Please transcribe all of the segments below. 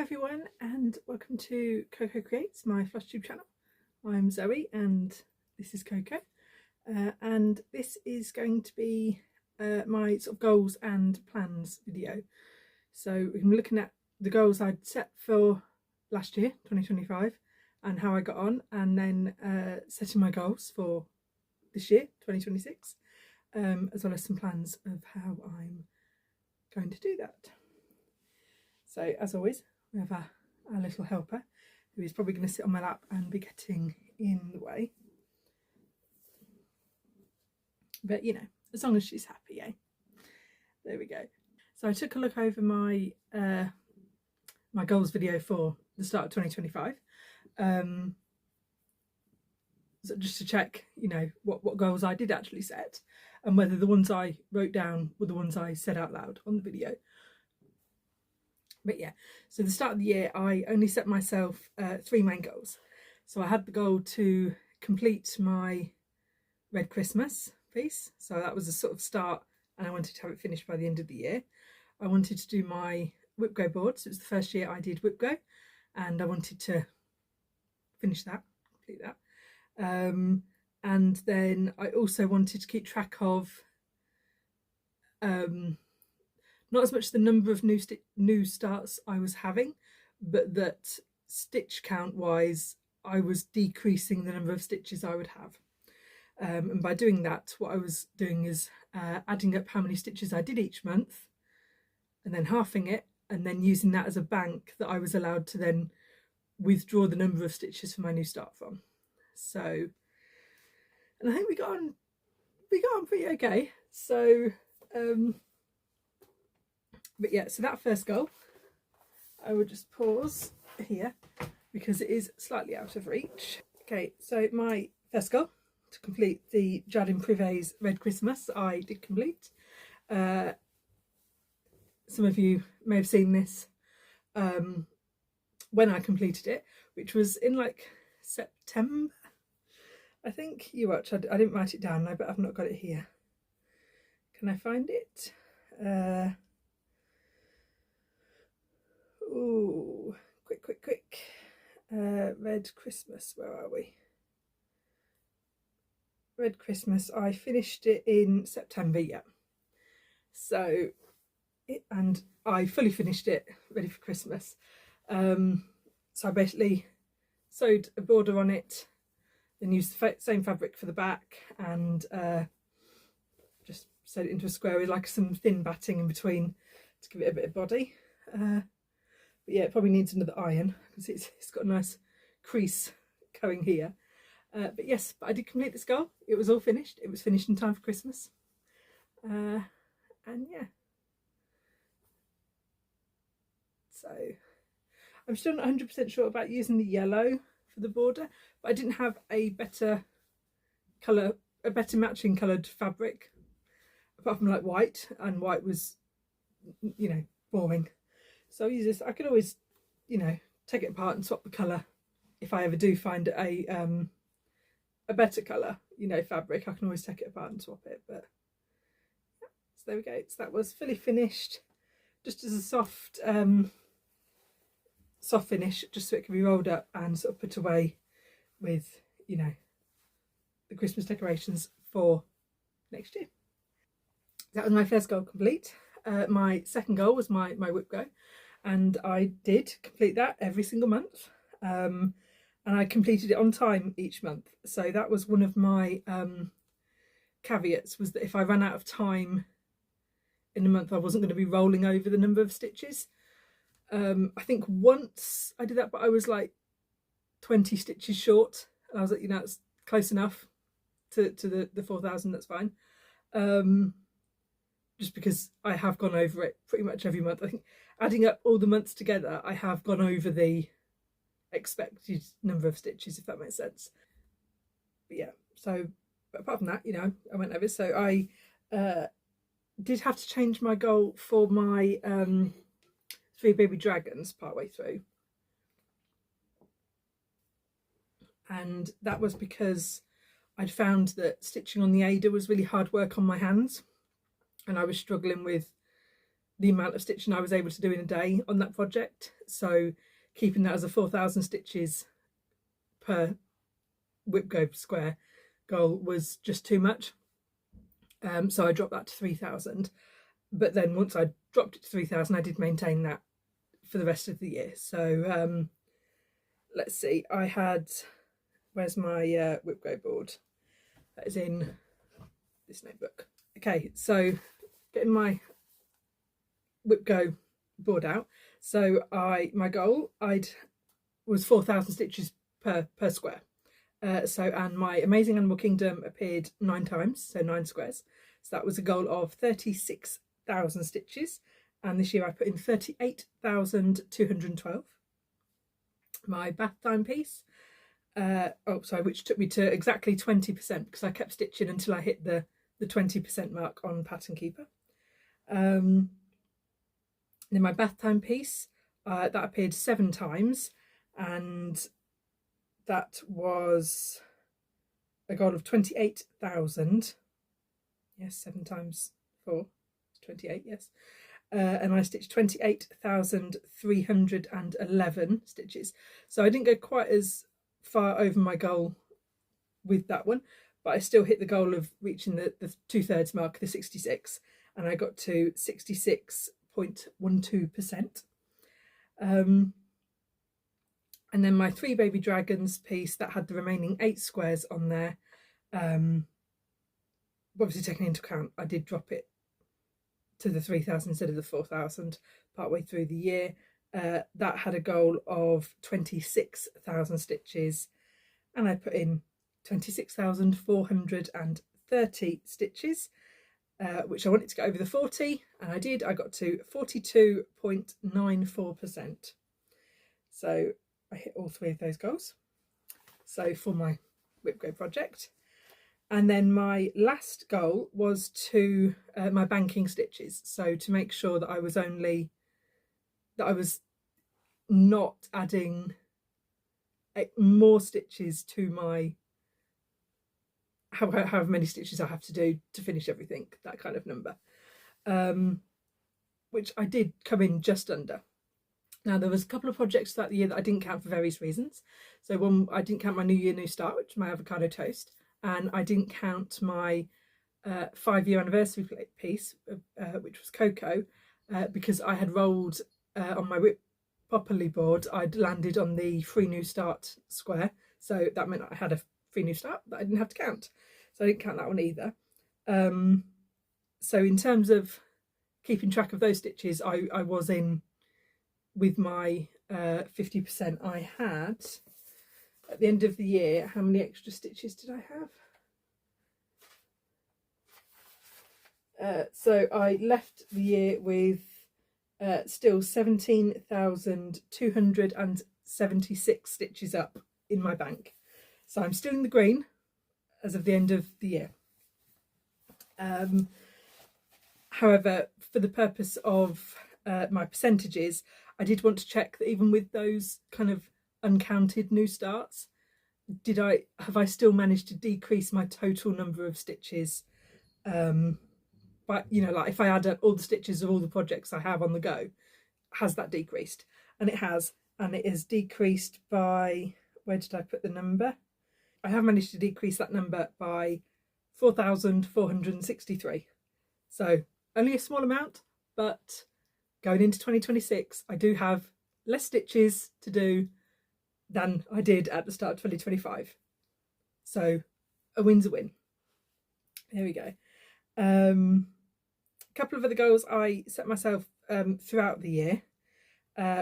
everyone, and welcome to Coco Creates, my Flosstube channel. I'm Zoe and this is Coco, and this is going to be my sort of goals and plans video. So I'm looking at the goals I'd set for last year, 2025, and how I got on, and then setting my goals for this year, 2026, as well as some plans of how I'm going to do that. So as always, we have our little helper, who is probably going to sit on my lap and be getting in the way. But you know, as long as she's happy, eh? There we go. So I took a look over my my goals video for the start of 2025, so just to check, you know, what goals I did actually set, and whether the ones I wrote down were the ones I said out loud on the video. But yeah, so the start of the year, I only set myself 3 main goals. So I had the goal to complete my Red Christmas piece. So that was a sort of start, and I wanted to have it finished by the end of the year. I wanted to do my WIPgo board. So it was the first year I did WIPgo, and I wanted to finish that, complete that. And then I also wanted to keep track of not as much the number of new starts I was having, but that stitch count wise I was decreasing the number of stitches I would have. And by doing that, what I was doing is adding up how many stitches I did each month, and then halving it, and then using that as a bank that I was allowed to then withdraw the number of stitches for my new start from. So, and I think we got on pretty okay. So but yeah, so that first goal, I would just pause here because it is slightly out of reach. Okay, so my first goal, to complete the Jardin Privé's Red Christmas, I did complete. Some of you may have seen this when I completed it, which was in like September, I think. You watch, I didn't write it down, but I've not got it here. Can I find it? Oh, quick. Red Christmas, where are we? Red Christmas, I finished it in September, yeah. So, and I fully finished it, ready for Christmas. So I basically sewed a border on it, then used the same fabric for the back, and just sewed it into a square with like some thin batting in between to give it a bit of body. But yeah, it probably needs another iron because it's got a nice crease going here. But yes, I did complete this goal. It was all finished. It was finished in time for Christmas. And yeah. So I'm still not 100% sure about using the yellow for the border, but I didn't have a better colour, a better matching coloured fabric, apart from like white, and white was, you know, boring. So I'll use this. I could always, you know, take it apart and swap the colour if I ever do find a better colour, you know, fabric. I can always take it apart and swap it. But yeah, so there we go. So that was fully finished, just as a soft finish, just so it can be rolled up and sort of put away with, you know, the Christmas decorations for next year. That was my first goal complete. My second goal was my WIPgo, and I did complete that every single month, and I completed it on time each month. So that was one of my caveats, was that if I ran out of time in a month, I wasn't going to be rolling over the number of stitches. I think once I did that, but I was like 20 stitches short, and I was like, you know, it's close enough to the 4,000, that's fine. Just because I have gone over it pretty much every month. I think adding up all the months together, I have gone over the expected number of stitches, if that makes sense. But yeah, so but apart from that, you know, I went over. So I did have to change my goal for my 3 baby dragons partway through. And that was because I'd found that stitching on the Ada was really hard work on my hands, and I was struggling with the amount of stitching I was able to do in a day on that project. So keeping that as a 4,000 stitches per WIPGO square goal was just too much. So I dropped that to 3,000. But then once I dropped it to 3,000, I did maintain that for the rest of the year. So let's see, I had, where's my WIPGO board? That is in this notebook. Okay, so getting my WIPGO board out. So my goal was 4,000 stitches per square. And my Amazing Animal Kingdom appeared 9 times, so 9 squares. So that was a goal of 36,000 stitches. And this year I put in 38,212. My bath time piece, which took me to exactly 20% because I kept stitching until I hit the 20% mark on Pattern Keeper. Then my bath time piece, that appeared 7 times, and that was a goal of 28,000. Yes, 7 times 4 is 28, yes. And I stitched 28,311 stitches. So I didn't go quite as far over my goal with that one, but I still hit the goal of reaching the 2/3 mark, the 66, and I got to 66.12%. And then my 3 baby dragons piece, that had the remaining 8 squares on there. Obviously taking into account I did drop it to the 3,000 instead of the 4,000 partway through the year. That had a goal of 26,000 stitches, and I put in 26,430 stitches, which I wanted to get over the 40, and I did. I got to 42.94%. So I hit all 3 of those goals. So for my WIPGO project. And then my last goal was to my banking stitches. So to make sure that I was not adding more stitches to my however many stitches I have to do to finish everything, that kind of number, which I did come in just under. Now, there was a couple of projects throughout the year that I didn't count for various reasons. So one, I didn't count my New Year, New Start, which is my avocado toast, and I didn't count my 5-year anniversary piece, which was Coco, because I had rolled on my WIPopoly board. I'd landed on the free New Start square, so that meant I had a free New Start that I didn't have to count. So I didn't count that one either. So in terms of keeping track of those stitches, I was in with my 50%. I had, at the end of the year, how many extra stitches did I have? So I left the year with still 17,276 stitches up in my bank. So I'm still in the green as of the end of the year. However, for the purpose of my percentages, I did want to check that even with those kind of uncounted new starts, have I still managed to decrease my total number of stitches? But like if I add up all the stitches of all the projects I have on the go, has that decreased? And it has, and it has decreased by, where did I put the number? I have managed to decrease that number by 4,463. So only a small amount, but going into 2026, I do have less stitches to do than I did at the start of 2025. So a win's a win. There we go. A couple of other goals I set myself throughout the year.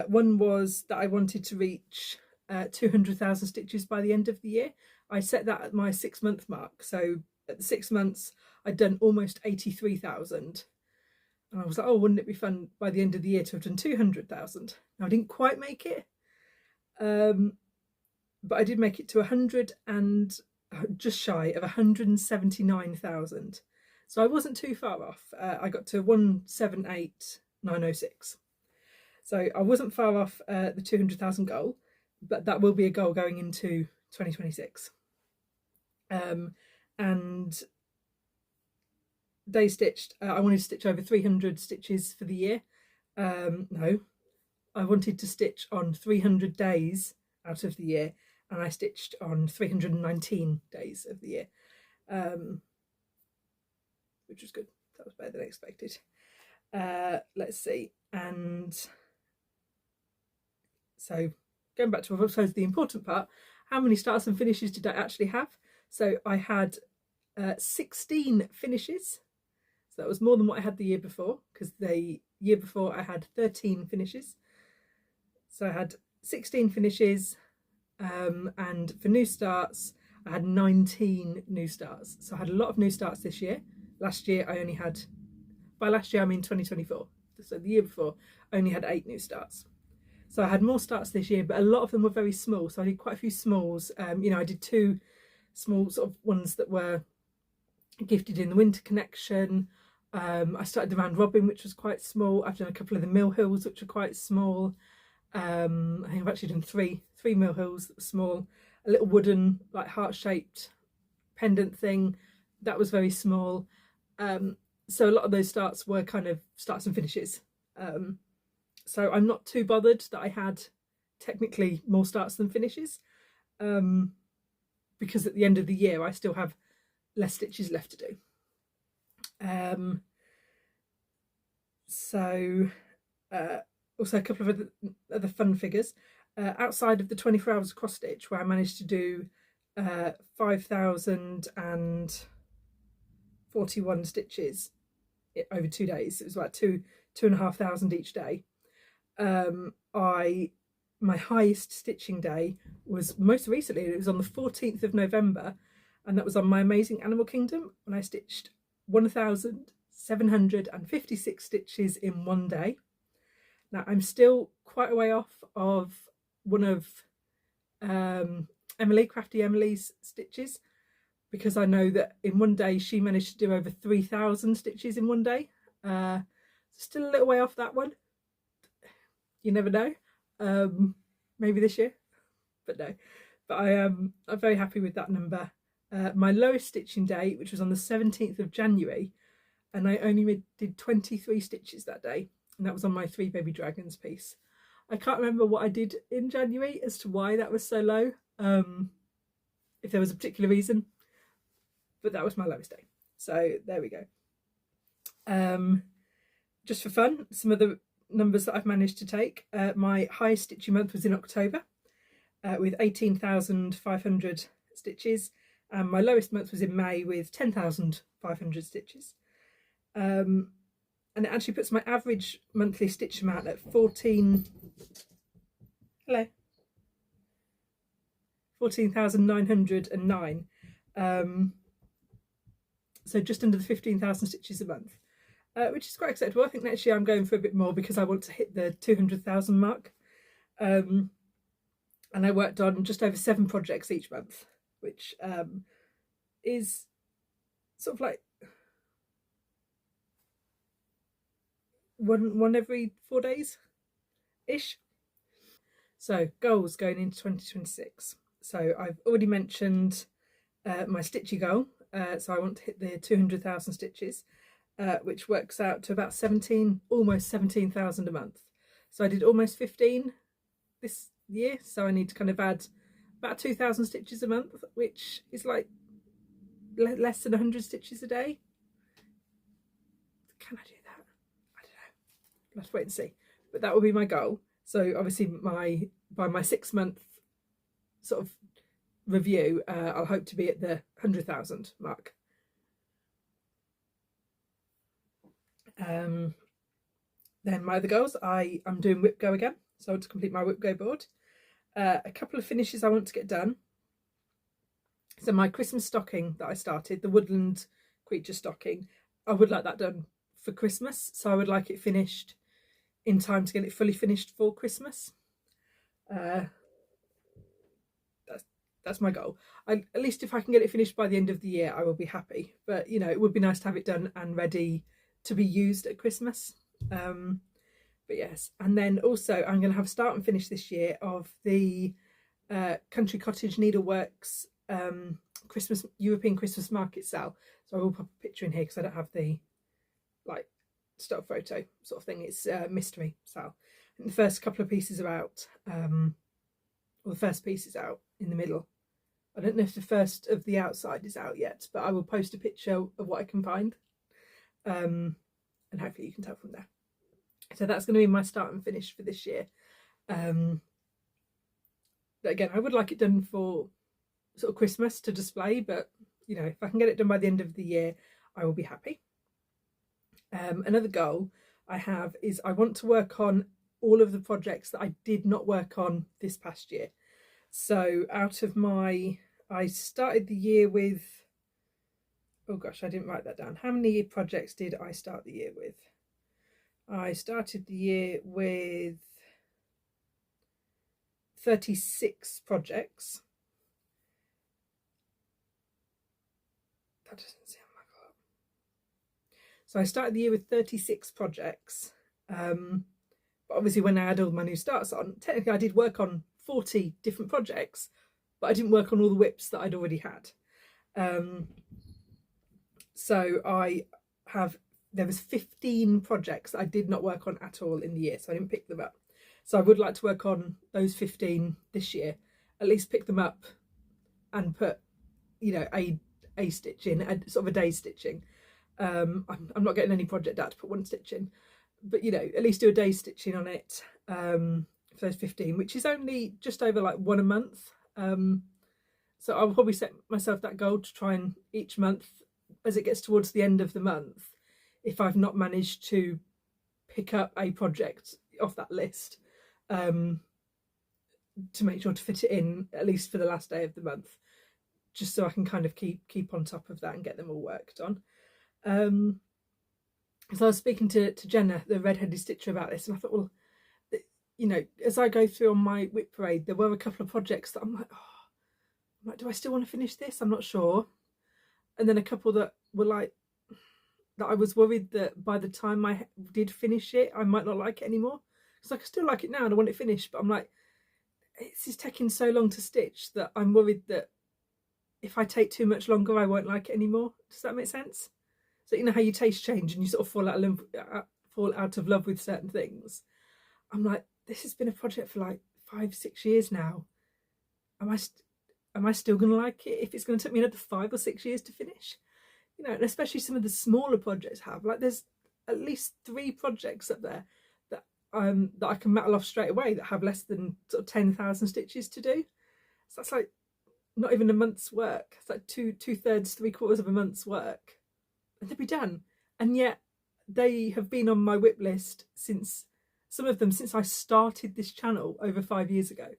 One was that I wanted to reach 200,000 stitches by the end of the year. I set that at my 6-month mark. So at the 6 months, I'd done almost 83,000. And I was like, oh, wouldn't it be fun by the end of the year to have done 200,000? Now, I didn't quite make it, but I did make it to 100 and just shy of 179,000. So I wasn't too far off. I got to 178,906. So I wasn't far off the 200,000 goal, but that will be a goal going into 2026. And days stitched, I wanted to stitch over 300 stitches for the year. No, I wanted to stitch on 300 days out of the year, and I stitched on 319 days of the year, which was good. That was better than expected. Let's see. And so going back to, I suppose, the important part, how many starts and finishes did I actually have? So I had 16 finishes. So that was more than what I had the year before, because the year before I had 13 finishes. So I had 16 finishes, and for new starts, I had 19 new starts. So I had a lot of new starts this year. Last year I only had, by last year I mean 2024. So the year before I only had 8 new starts. So I had more starts this year, but a lot of them were very small. So I did quite a few smalls. You know, I did 2 small sort of ones that were gifted in the winter connection. I started the round robin, which was quite small. I've done a couple of the mill hills, which are quite small. I think I've actually done three mill hills that were small. A little wooden, like heart-shaped pendant thing that was very small. So a lot of those starts were kind of starts and finishes. So I'm not too bothered that I had technically more starts than finishes, because at the end of the year I still have less stitches left to do. Also a couple of other fun figures. Outside of the 24 hours cross stitch, where I managed to do 5,041 stitches over 2 days. It was about 2,500 each day. My highest stitching day was most recently. It was on the 14th of November, and that was on my Amazing Animal Kingdom, when I stitched 1,756 stitches in one day. Now I'm still quite a way off of one of Crafty Emily's stitches, because I know that in one day she managed to do over 3,000 stitches in one day. Still a little way off that one. You never know. Maybe this year, but no. But I'm very happy with that number. My lowest stitching day, which was on the 17th of January, and I only did 23 stitches that day, and that was on my 3 baby dragons piece. I can't remember what I did in January as to why that was so low, if there was a particular reason, but that was my lowest day. So there we go. Just for fun, some of the numbers that I've managed to take. My highest stitching month was in October, with 18,500 stitches, and my lowest month was in May with 10,500 stitches. And it actually puts my average monthly stitch amount at 14,909. So just under the 15,000 stitches a month, which is quite acceptable. I think next year I'm going for a bit more, because I want to hit the 200,000 mark. And I worked on just over 7 projects each month, which is sort of like one every 4 days ish. So goals going into 2026. So I've already mentioned my stitchy goal. So I want to hit the 200,000 stitches, which works out to about almost 17,000 a month. So I did almost 15 this year, so I need to kind of add about 2,000 stitches a month, which is like less than 100 stitches a day. Can I do that? I don't know. Let's wait and see. But that will be my goal. So obviously by my 6-month sort of review, I'll hope to be at the 100,000 mark. Then my other goals, I'm doing Whip Go again, so I want to complete my Whip Go board. A couple of finishes I want to get done. So my Christmas stocking that I started, the woodland creature stocking, I would like that done for Christmas, so I would like it finished in time to get it fully finished for Christmas. That's my goal. At least if I can get it finished by the end of the year, I will be happy. But you know, it would be nice to have it done and ready to be used at Christmas. But yes, and then also I'm going to have a start and finish this year of the Country Cottage Needleworks European Christmas market sale. So I will pop a picture in here because I don't have the like stock photo sort of thing. It's a mystery sale. And the first couple of pieces are out, or the first piece is out in the middle. I don't know if the first of the outside is out yet, but I will post a picture of what I can find. And hopefully you can tell from there. So that's going to be my start and finish for this year. But again, I would like it done for sort of Christmas to display, but you know, if I can get it done by the end of the year, I will be happy. Another goal I have is I want to work on all of the projects that I did not work on this past year. So out of I started the year with, oh gosh, I didn't write that down. How many projects did I start the year with? I started the year with 36 projects. That doesn't sound like a lot. So I started the year with 36 projects. But obviously when I had all my new starts on, technically I did work on 40 different projects, but I didn't work on all the WIPs that I'd already had. So there was 15 projects that I did not work on at all in the year, so I didn't pick them up. So I would like to work on those 15 this year, at least pick them up and put, you know, a stitch in, sort of a day's stitching. I'm not getting any project out to put one stitch in, but you know, at least do a day's stitching on it for those 15, which is only just over like one a month. So I'll probably set myself that goal to try and each month, as it gets towards the end of the month, if I've not managed to pick up a project off that list, to make sure to fit it in at least for the last day of the month, just so I can kind of keep on top of that and get them all worked on. So I was speaking to Jenna, the red-headed stitcher, about this, and I thought, well, you know, as I go through on my WIP parade, there were a couple of projects that I'm like, do I still want to finish this? I'm not sure. And then a couple that were like, that I was worried that by the time I did finish it, I might not like it anymore. It's like, I still like it now and I want it finished, but I'm like, it's just taking so long to stitch that I'm worried that if I take too much longer, I won't like it anymore. Does that make sense? So you know how you taste change and you sort of fall out of love with certain things. I'm like, this has been a project for like 5-6 years now. Am I still going to like it if it's going to take me another 5 or 6 years to finish? You know, and especially some of the smaller projects have, like, there's at least 3 projects up there that I can rattle off straight away that have less than sort of 10,000 stitches to do. So that's like not even a month's work. It's like two-thirds, 3/4 of a month's work, and they'll be done. And yet they have been on my WIP list since, some of them since I started this channel over 5 years ago,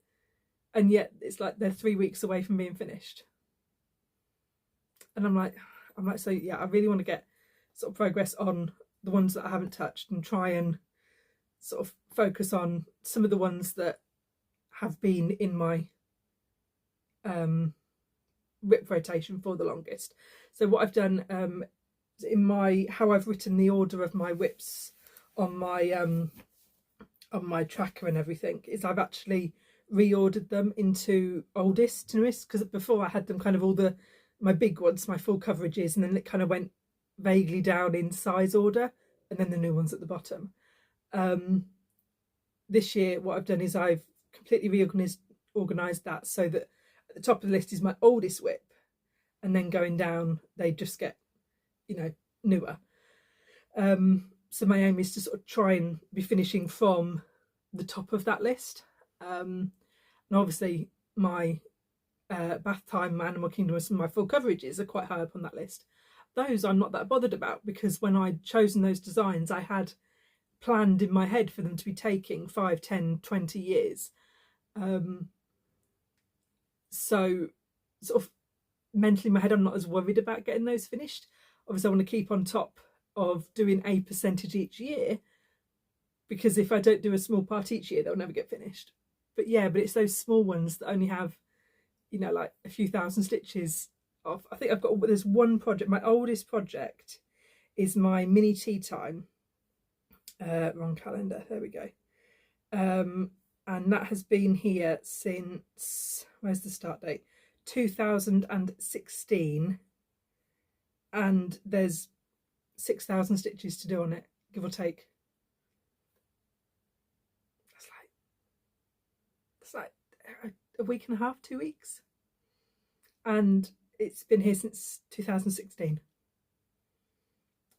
and yet it's like they're 3 weeks away from being finished. And I'm like, so yeah, I really want to get sort of progress on the ones that I haven't touched and try and sort of focus on some of the ones that have been in my WIP rotation for the longest. So what I've done in my, how I've written the order of my WIPs on my tracker and everything, is I've actually reordered them into oldest to newest, because before I had them kind of my big ones, my full coverages, and then it kind of went vaguely down in size order, and then the new ones at the bottom. This year what I've done is I've completely reorganized that so that at the top of the list is my oldest WIP, and then going down they just get, you know, newer. So my aim is to sort of try and be finishing from the top of that list. And obviously my Bath Time, my Animal Kingdom, and my full coverages are quite high up on that list. Those I'm not that bothered about, because when I'd chosen those designs, I had planned in my head for them to be taking 5, 10, 20 years. So sort of mentally in my head, I'm not as worried about getting those finished. Obviously I want to keep on top of doing a percentage each year, because if I don't do a small part each year, they'll never get finished. But yeah, but it's those small ones that only have, you know, like a few thousand stitches off. I think there's one project, my oldest project is my mini tea time, wrong calendar, there we go. And that has been here since, where's the start date? 2016 and there's 6,000 stitches to do on it, give or take. That's like a week and a half, 2 weeks. And it's been here since 2016.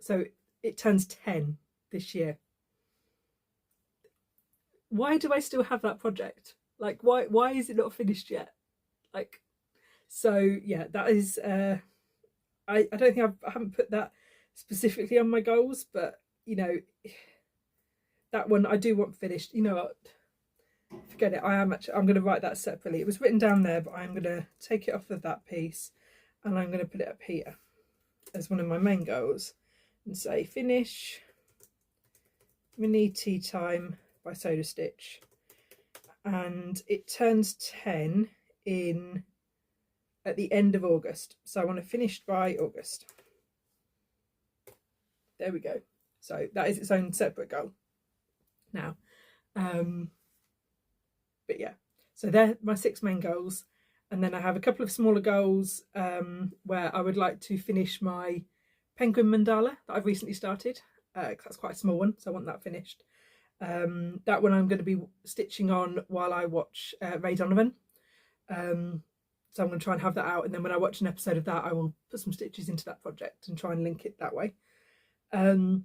So it turns 10 this year. Why do I still have that project? Like, why is it not finished yet? Like, so yeah, that is I don't think I haven't put that specifically on my goals, but you know, that one I do want finished. You know what, forget it. I'm going to write that separately. It was written down there, but I'm going to take it off of that piece and I'm going to put it up here as one of my main goals and say finish mini tea time by Soda Stitch. And it turns 10 in at the end of August, so I want to finish by August. There we go. So that is its own separate goal now. But yeah, so they're my 6 main goals, and then I have a couple of smaller goals where I would like to finish my penguin mandala that I've recently started. That's quite a small one, so I want that finished. That one I'm going to be stitching on while I watch Ray Donovan. So I'm going to try and have that out, and then when I watch an episode of that, I will put some stitches into that project and try and link it that way. And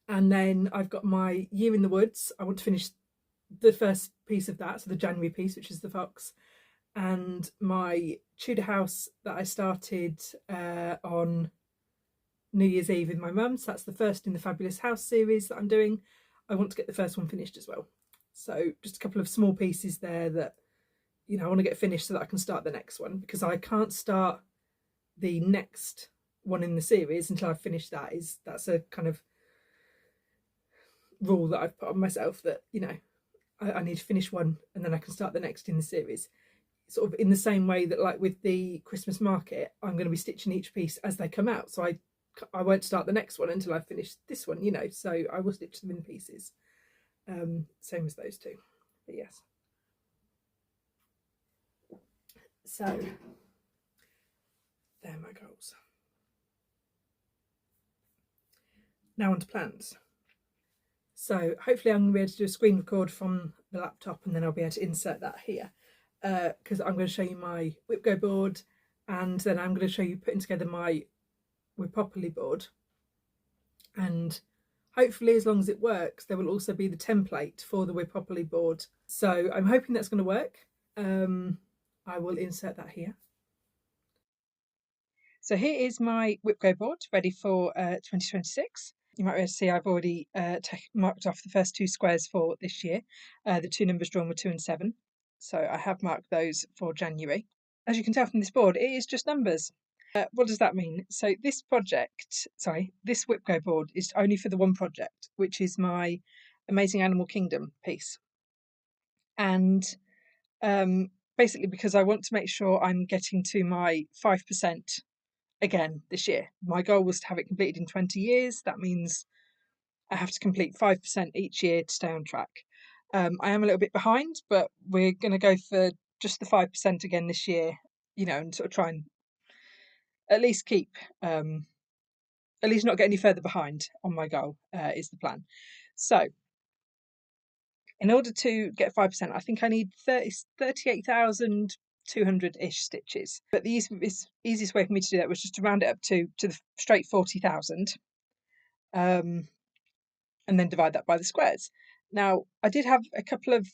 then I've got my Year in the Woods. I want to finish the first piece of that, so the January piece, which is the fox, and my Tudor house that I started on New Year's Eve with my mum. So that's the first in the Fabulous House series that I'm doing. I want to get the first one finished as well. So just a couple of small pieces there that, you know, I want to get finished so that I can start the next one, because I can't start the next one in the series until I've finished that. That's a kind of rule that I've put on myself, that, you know, I need to finish one and then I can start the next in the series. Sort of in the same way that, like with the Christmas market, I'm going to be stitching each piece as they come out. So I won't start the next one until I finish this one, you know, so I will stitch them in pieces. Same as those two. But yes. So they're my goals. Now on to plans. So hopefully I'm going to be able to do a screen record from the laptop, and then I'll be able to insert that here, because I'm going to show you my WIPGO board, and then I'm going to show you putting together my WIPopoly board. And hopefully, as long as it works, there will also be the template for the WIPopoly board. So I'm hoping that's going to work. I will insert that here. So here is my WIPGO board ready for 2026. You might be able to see I've already marked off the first 2 squares for this year. The 2 numbers drawn were 2 and 7. So I have marked those for January. As you can tell from this board, it is just numbers. What does that mean? So this WIPGO board is only for the one project, which is my Amazing Animal Kingdom piece. And basically because I want to make sure I'm getting to my 5% again this year. My goal was to have it completed in 20 years. That means I have to complete 5% each year to stay on track. I am a little bit behind, but we're going to go for just the 5% again this year, you know, and sort of try and at least keep, at least not get any further behind on my goal, is the plan. So in order to get 5%, I think I need 38,200-ish stitches. But the easiest way for me to do that was just to round it up to the straight 40,000, and then divide that by the squares. Now, I did have a couple of,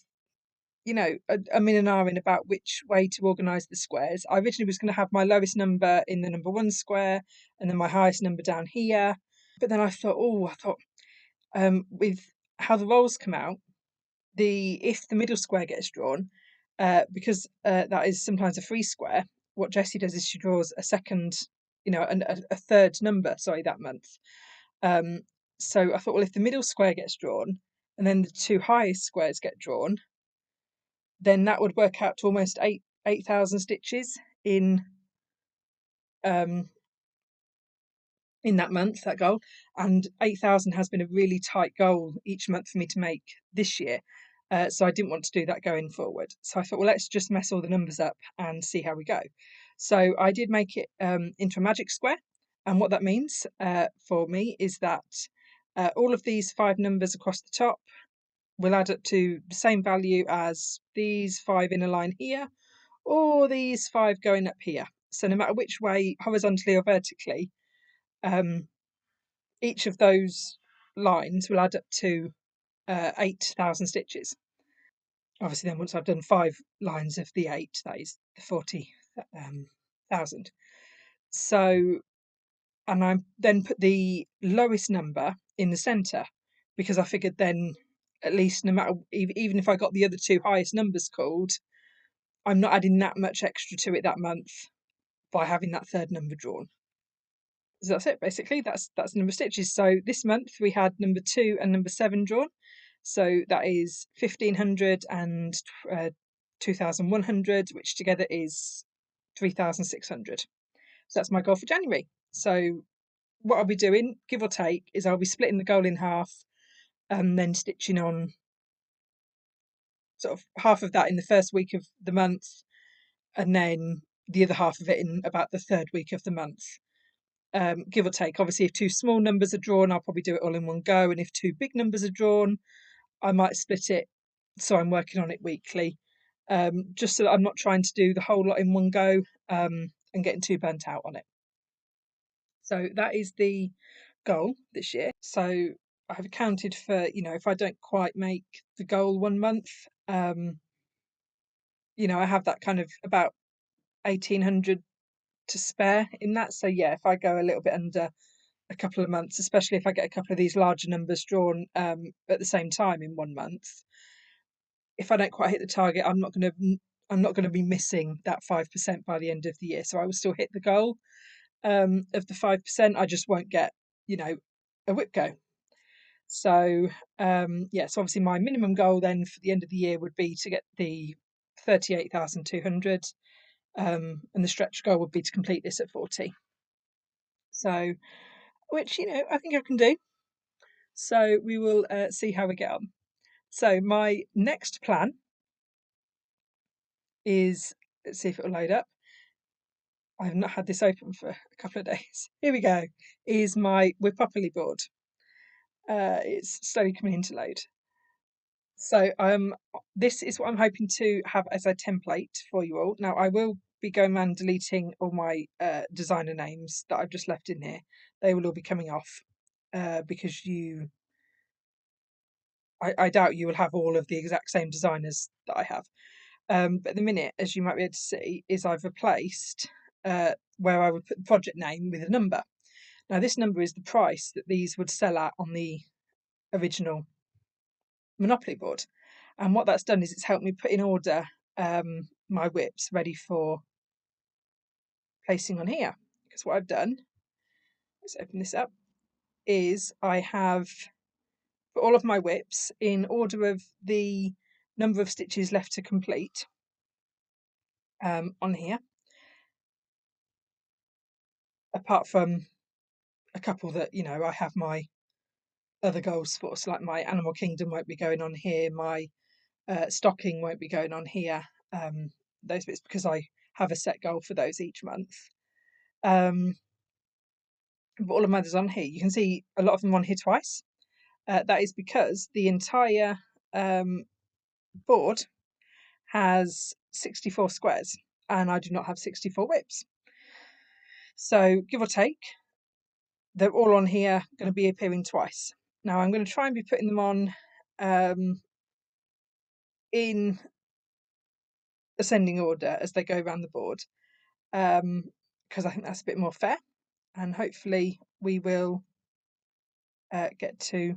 you know, I'm in an hour in about which way to organise the squares. I originally was going to have my lowest number in the number 1 square and then my highest number down here. But then I thought, with how the rolls come out, if the middle square gets drawn, because that is sometimes a free square, what Jessie does is she draws a second, you know, a third number, that month. So I thought, well, if the middle square gets drawn and then the 2 highest squares get drawn, then that would work out to almost 8,000 stitches in that month, that goal. And 8,000 has been a really tight goal each month for me to make this year. So I didn't want to do that going forward. So I thought, well, let's just mess all the numbers up and see how we go. So I did make it into a magic square. And what that means for me is that all of these 5 numbers across the top will add up to the same value as these 5 in a line here, or these 5 going up here. So no matter which way, horizontally or vertically, each of those lines will add up to 8,000 stitches. Obviously, then once I've done 5 lines of the 8, that is the 40,000. So, and I then put the lowest number in the centre, because I figured then at least, no matter, even if I got the other 2 highest numbers called, I'm not adding that much extra to it that month by having that 3rd number drawn. So that's it, basically. That's the number of stitches. So this month we had number 2 and number 7 drawn. So that is 1,500 and 2,100, which together is 3,600. So that's my goal for January. So what I'll be doing, give or take, is I'll be splitting the goal in half and then stitching on sort of half of that in the first week of the month, and then the other half of it in about the 3rd week of the month. Give or take. Obviously, if 2 small numbers are drawn, I'll probably do it all in one go. And if 2 big numbers are drawn, I might split it so I'm working on it weekly, just so that I'm not trying to do the whole lot in one go and getting too burnt out on it. So that is the goal this year. So I've accounted for, if I don't quite make the goal one month, I have that kind of about 1,800 to spare in that. So yeah, if I go a little bit under a couple of months, especially if I get a couple of these larger numbers drawn at the same time in one month, if I don't quite hit the target, I'm not going to be missing that 5% by the end of the year. So I will still hit the goal of the 5%. I just won't get, a WIP go. So so obviously my minimum goal then for the end of the year would be to get the 38,200, and the stretch goal would be to complete this at 40. So, which I think I can do. So we will see how we get on. So my next plan is, let's see if it'll load up. I've not had this open for a couple of days. Here we go. Is my WIPopoly board. It's slowly coming into load. So this is what I'm hoping to have as a template for you all. Now I will be going around deleting all my designer names that I've just left in here. They will all be coming off because I doubt you will have all of the exact same designers that I have. But at the minute, as you might be able to see, is I've replaced where I would put the project name with a number. Now this number is the price that these would sell at on the original Monopoly board. And what that's done is it's helped me put in order my WIPs ready for placing on here. Because what I've done, let's open this up, is I have put all of my WIPs in order of the number of stitches left to complete on here, apart from a couple that I have my other goals for. So like my Animal Kingdom won't be going on here, my stocking won't be going on here, those bits, because I have a set goal for those each month. But all of mine is on here. You can see a lot of them on here twice. That is because the entire board has 64 squares and I do not have 64 WIPs. So give or take, they're all on here, going to be appearing twice. Now I'm going to try and be putting them on in ascending order as they go around the board, because I think that's a bit more fair, and hopefully we will get to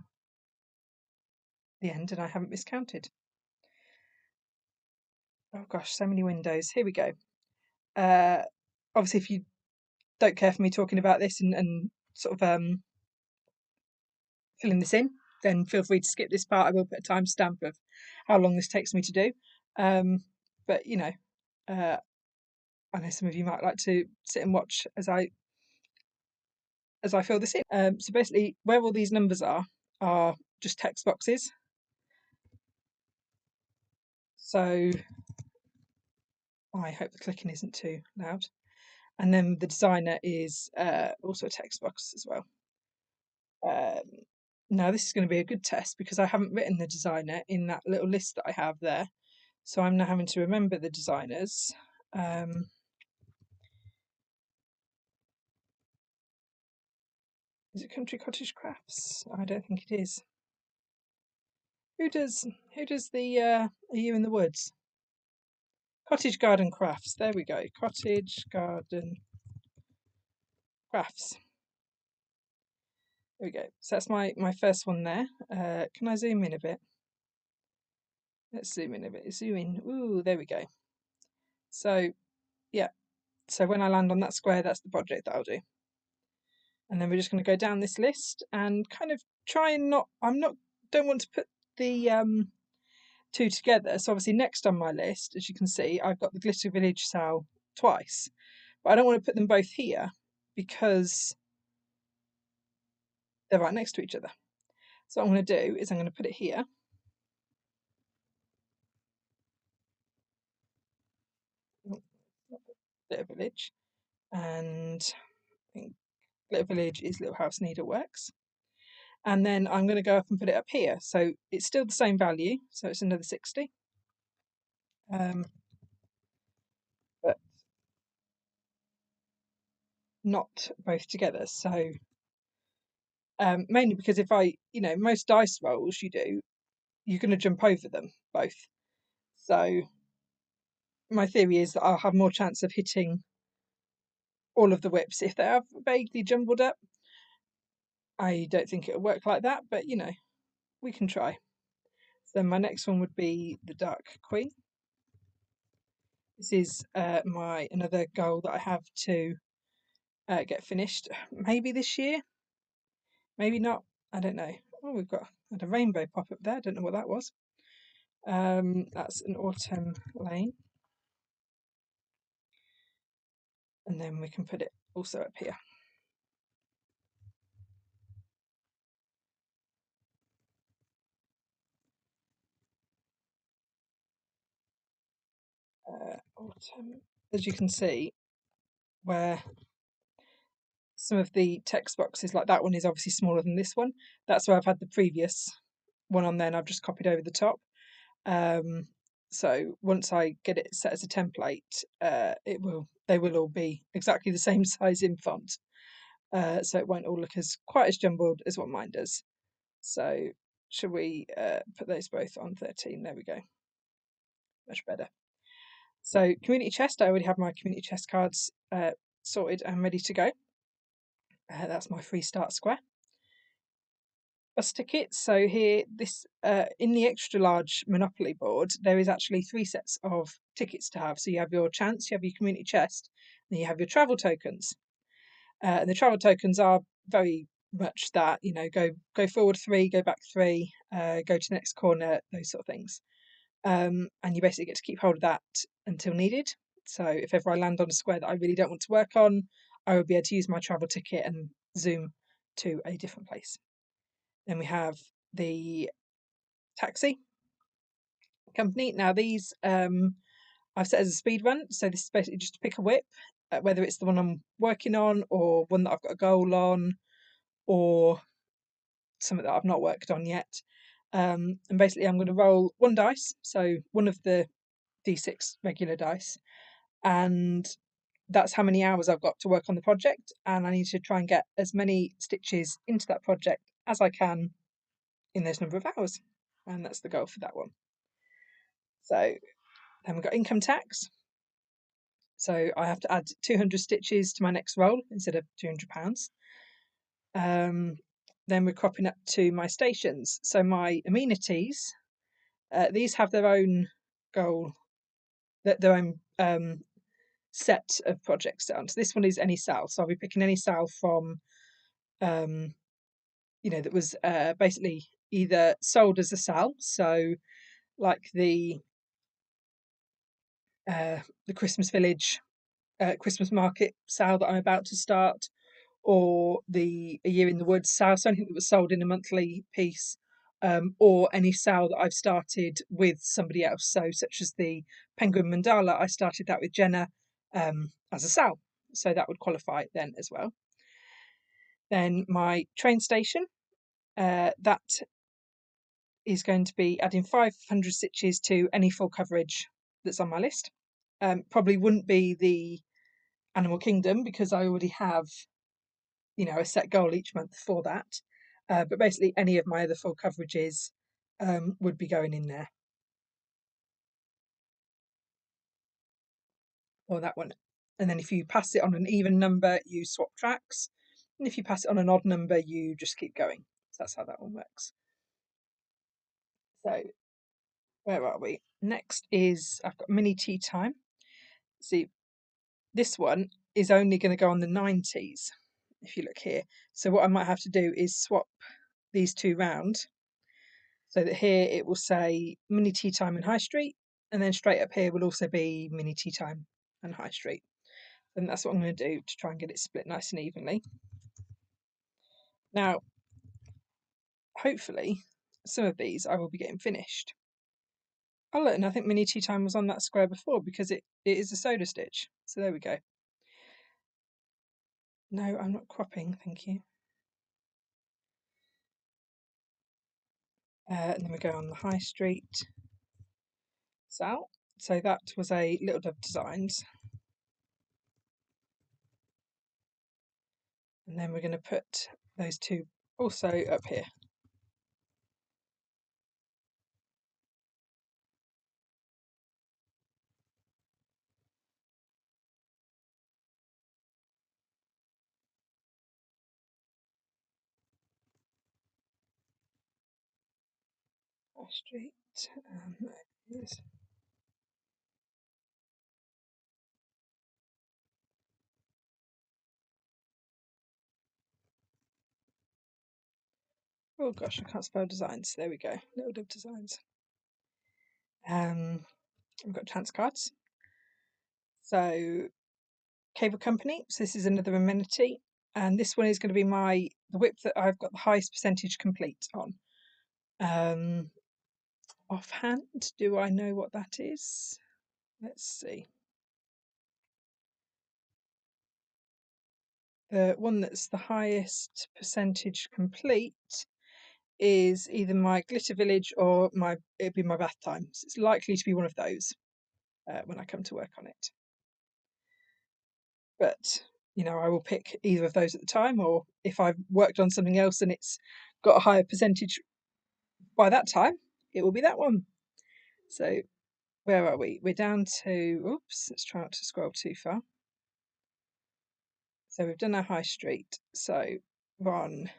the end and I haven't miscounted. Oh gosh, so many windows. Here we go. Obviously, if you don't care for me talking about this and sort of filling this in, then feel free to skip this part. I will put a timestamp of how long this takes me to do. But I know some of you might like to sit and watch as I fill this in. So basically, where all these numbers are just text boxes. So I hope the clicking isn't too loud. And then the designer is also a text box as well. Now this is going to be a good test because I haven't written the designer in that little list that I have there. So I'm now having to remember the designers. Is it Country Cottage Crafts? I don't think it is. Who does the Are You in the Woods? Cottage Garden Crafts. There we go. Cottage Garden Crafts. There we go. So that's my first one there. Can I zoom in a bit? Let's zoom in a bit. Zoom in. Ooh, there we go. So yeah. So when I land on that square, that's the project that I'll do. And then we're just going to go down this list and kind of try and don't want to put the two together. So obviously next on my list, as you can see, I've got the Glitter Village sale twice, but I don't want to put them both here because they're right next to each other. So what I'm going to do is I'm going to put it here. Glitter Village, and I think Glitter Village is Little House Needleworks. And then I'm going to go up and put it up here. So it's still the same value, so it's another 60. But not both together. So mainly because if most dice rolls you're going to jump over them both. So my theory is that I'll have more chance of hitting all of the whips if they are vaguely jumbled up. I don't think it'll work like that, but we can try. So then my next one would be the Dark Queen. This is another goal that I have to get finished. Maybe this year, maybe not. I don't know. Oh, we've got a rainbow pop up there. I don't know what that was. That's an autumn lane. And then we can put it also up here. Autumn. As you can see, where some of the text boxes, like that one, is obviously smaller than this one. That's where I've had the previous one on there, and I've just copied over the top. So once I get it set as a template, they will all be exactly the same size in font. So it won't all look quite as jumbled as what mine does. So should we put those both on 13? There we go. Much better. So community chest, I already have my community chest cards sorted and ready to go. That's my free start square. Bus tickets. So here, in the extra large Monopoly board, there is actually 3 sets of tickets to have. So you have your chance, you have your community chest, and you have your travel tokens. And the travel tokens are very much that, go forward 3, go back 3, go to the next corner, those sort of things. And you basically get to keep hold of that until needed. So if ever I land on a square that I really don't want to work on, I will be able to use my travel ticket and zoom to a different place. Then we have the taxi company. Now these I've set as a speed run, so this is basically just to pick a whip, whether it's the one I'm working on or one that I've got a goal on or something that I've not worked on yet. And basically I'm going to roll 1 dice, so one of the D6 regular dice, and that's how many hours I've got to work on the project, and I need to try and get as many stitches into that project as I can in those number of hours, and that's the goal for that one. So then we've got income tax, so I have to add 200 stitches to my next roll instead of £200. Then we're cropping up to my stations, so my amenities, these have their own goal, their own set of projects down. So this one is any sale, so I'll be picking any sale from that was basically either sold as a sale, so like the Christmas Village Christmas market sale that I'm about to start, or the A Year in the Woods sale, so anything that was sold in a monthly piece or any sale that I've started with somebody else. So such as the penguin mandala, I started that with Jenna as a sale, so that would qualify then as well. Then my train station, that is going to be adding 500 stitches to any full coverage that's on my list. Probably wouldn't be the Animal Kingdom because I already have, a set goal each month for that. But basically, any of my other full coverages would be going in there. Or that one. And then if you pass it on an even number, you swap tracks. And if you pass it on an odd number, you just keep going. So that's how that one works. So where are we? Next is I've got mini tea time. See, this one is only going to go on the 90s, if you look here. So what I might have to do is swap these two round so that here it will say mini tea time and high street, and then straight up here will also be mini tea time and high street. And that's what I'm going to do to try and get it split nice and evenly. Now, hopefully, some of these I will be getting finished. Oh look, and I think mini tea time was on that square before because it is a soda stitch. So there we go. No, I'm not cropping, thank you. And then we go on the high street sal. So that was a Little Dove Designs. And then we're going to put those two also up here. High street. There it is. Oh gosh, I can't spell designs. There we go. Little Dove Designs. We've got chance cards. So cable company. So this is another amenity, and this one is going to be the whip that I've got the highest percentage complete on. Offhand, do I know what that is? Let's see. The one that's the highest percentage complete is either my Glitter Village or it'd be my bath time. So it's likely to be one of those when I come to work on it. But I will pick either of those at the time, or if I've worked on something else and it's got a higher percentage by that time, it will be that one. So where are we? We're down to, oops, let's try not to scroll too far. So we've done our high street. So we're on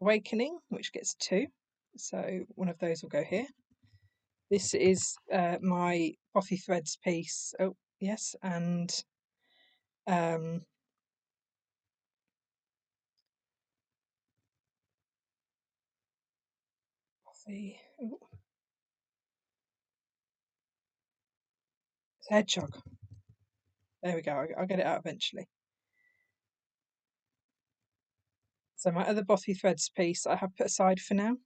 Awakening, which gets 2. So one of those will go here. This is my Bothy Threads piece. Oh, yes, and Bothy. Oh, it's a hedgehog. There we go. I'll get it out eventually. So my other Bothy Threads piece I have put aside for now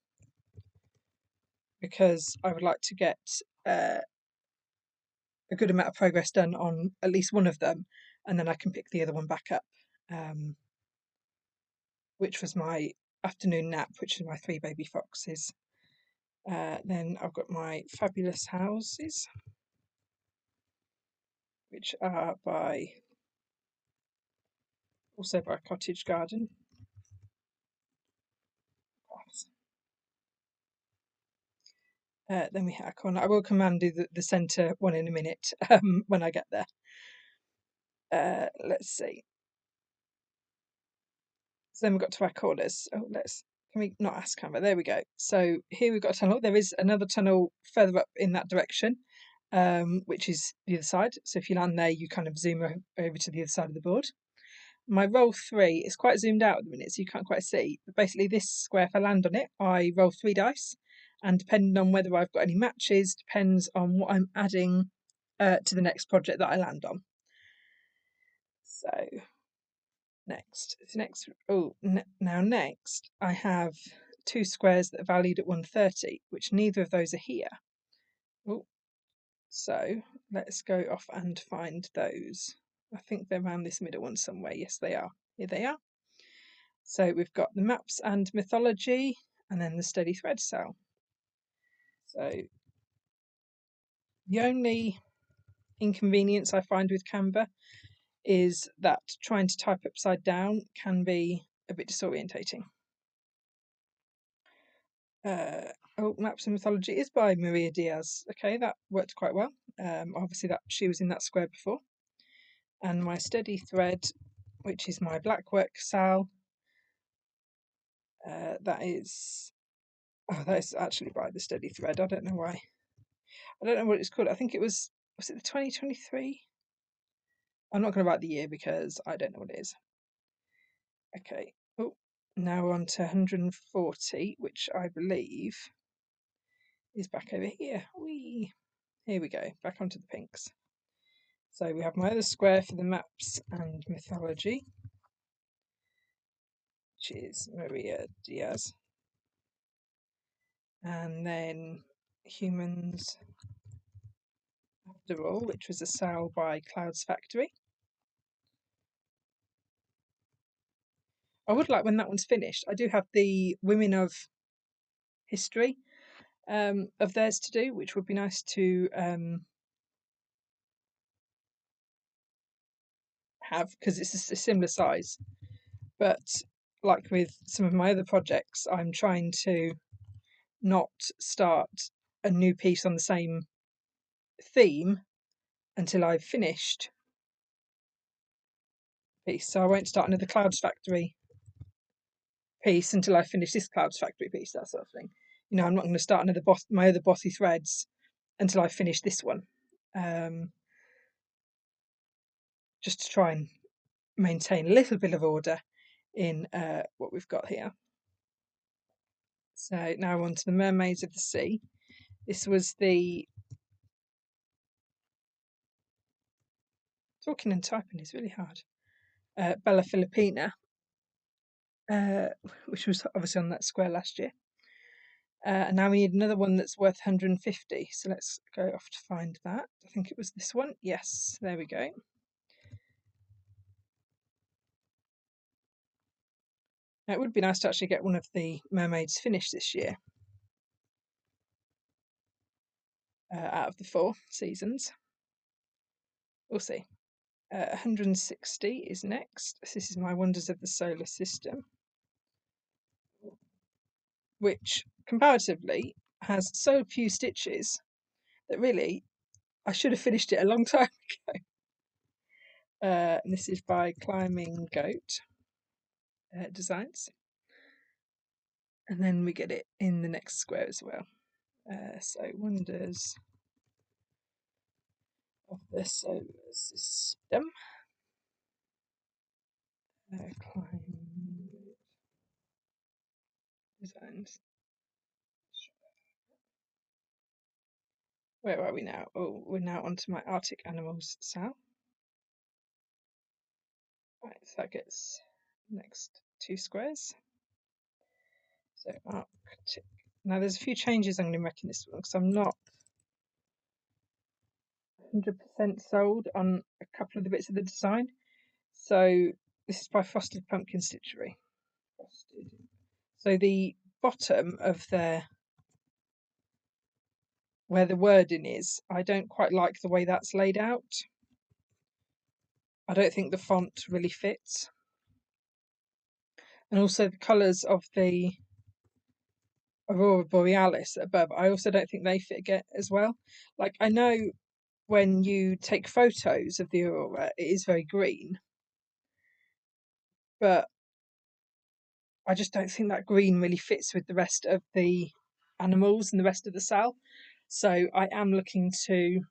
because I would like to get a good amount of progress done on at least one of them, and then I can pick the other one back up, which was my afternoon nap, which is my 3 baby foxes. Then I've got my fabulous houses, which are also by Cottage Garden. Then we have a corner. I will come and do the centre one in a minute when I get there. Let's see. So then we've got to our corners. Oh, can we not ask Canva? There we go. So here we've got a tunnel. There is another tunnel further up in that direction, which is the other side. So if you land there, you kind of zoom over to the other side of the board. My roll 3 is quite zoomed out at the minute, so you can't quite see. But basically this square, if I land on it, I roll 3 dice. And depending on whether I've got any matches, depends on what I'm adding to the next project that I land on. So next, I have 2 squares that are valued at 130, which neither of those are here. Oh, so let's go off and find those. I think they're around this middle one somewhere. Yes, they are. Here they are. So we've got the maps and mythology, and then the steady thread cell. So the only inconvenience I find with Canva is that trying to type upside down can be a bit disorientating. Oh, Maps and Mythology is by Maria Diaz. Okay, that worked quite well. Obviously, that she was in that square before. And my steady thread, which is my black work Sal, that is actually by the steady thread. I don't know why. I don't know what it's called. I think it was it the 2023? I'm not going to write the year because I don't know what it is. Okay. Oh, now on to 140, which I believe is back over here. Whee! Here we go, back onto the pinks. So we have my other square for the maps and mythology, which is Maria Diaz. And then humans after all, which was a sale by Clouds Factory. I would like when that one's finished. I do have the Women of History of theirs to do, which would be nice to have because it's a similar size. But like with some of my other projects, I'm trying to not start a new piece on the same theme until I've finished piece. So I won't start another Clouds Factory piece until I finish this Clouds Factory piece, that sort of thing. You know, I'm not going to start another my other bossy threads until I finish this one. Just to try and maintain a little bit of order in what we've got here. So now on to the Mermaids of the Sea. This was the talking and typing is really hard. Bella Filipina, which was obviously on that square last year. And now we need another one that's worth 150. So let's go off to find that. I think it was this one. Yes, there we go. Now, it would be nice to actually get one of the mermaids finished this year. Out of the 4 seasons. We'll see. 160 is next. This is my Wonders of the Solar System, which comparatively has so few stitches that really I should have finished it a long time ago. And this is by Climbing Goat Designs. And then we get it in the next square as well. So Wonders of the Solar System. Climbing Designs. Where are we now? Oh, we're now onto my Arctic Animals Sal. Right, so that gets next 2 squares. So Arctic. Now there's a few changes I'm going to make in this one because I'm not 100% sold on a couple of the bits of the design. So this is by Frosted Pumpkin Stitchery. So the bottom of their where the wording is, I don't quite like the way that's laid out. I don't think the font really fits. And also the colours of the Aurora Borealis above, I also don't think they fit as well. Like, I know when you take photos of the Aurora, it is very green, but I just don't think that green really fits with the rest of the animals and the rest of the cell. So I am looking to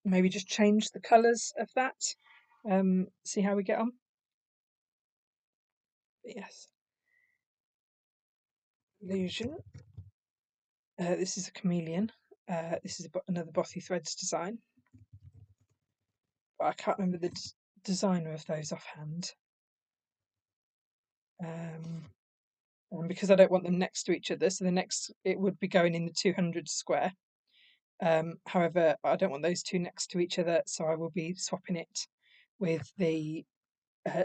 maybe just change the colours of that, see how we get on. But yes. Illusion. This is a chameleon. This is another Bossy Threads design. But I can't remember the designer of those offhand. because I don't want them next to each other, so it would be going in the 200 square. However, I don't want those two next to each other, so I will be swapping it with the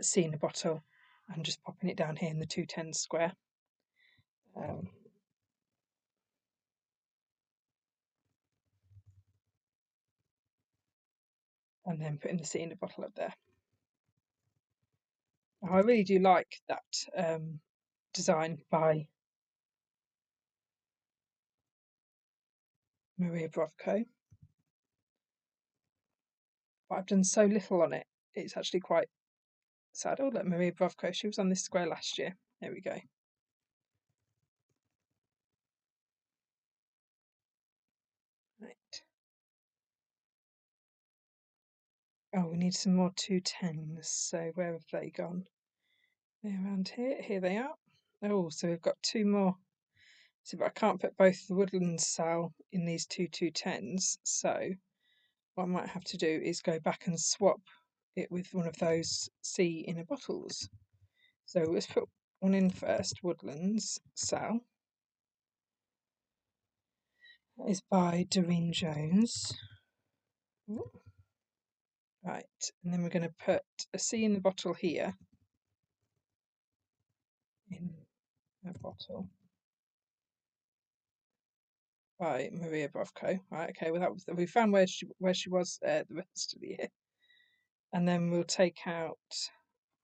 C in a bottle and just popping it down here in the 210 square. And then putting the C in a bottle up there. Now, I really do like that design by Maria Brovko, but I've done so little on it, it's actually quite sad. Oh, look, Maria Brovko, she was on this square last year. There we go. Right. Oh, we need some more 210s, so where have they gone? They're around here. Here they are. Oh, so we've got two more. So, but I can't put both the Woodland Sow in these two 210s, so what I might have to do is go back and swap it with one of those C in a bottles. So let's put one in first, Woodlands Sow. That is by Doreen Jones. Ooh. Right, and then we're going to put a C in the bottle here. In a bottle. By Maria Brovko. Right, okay, well we found where she was the rest of the year. And then we'll take out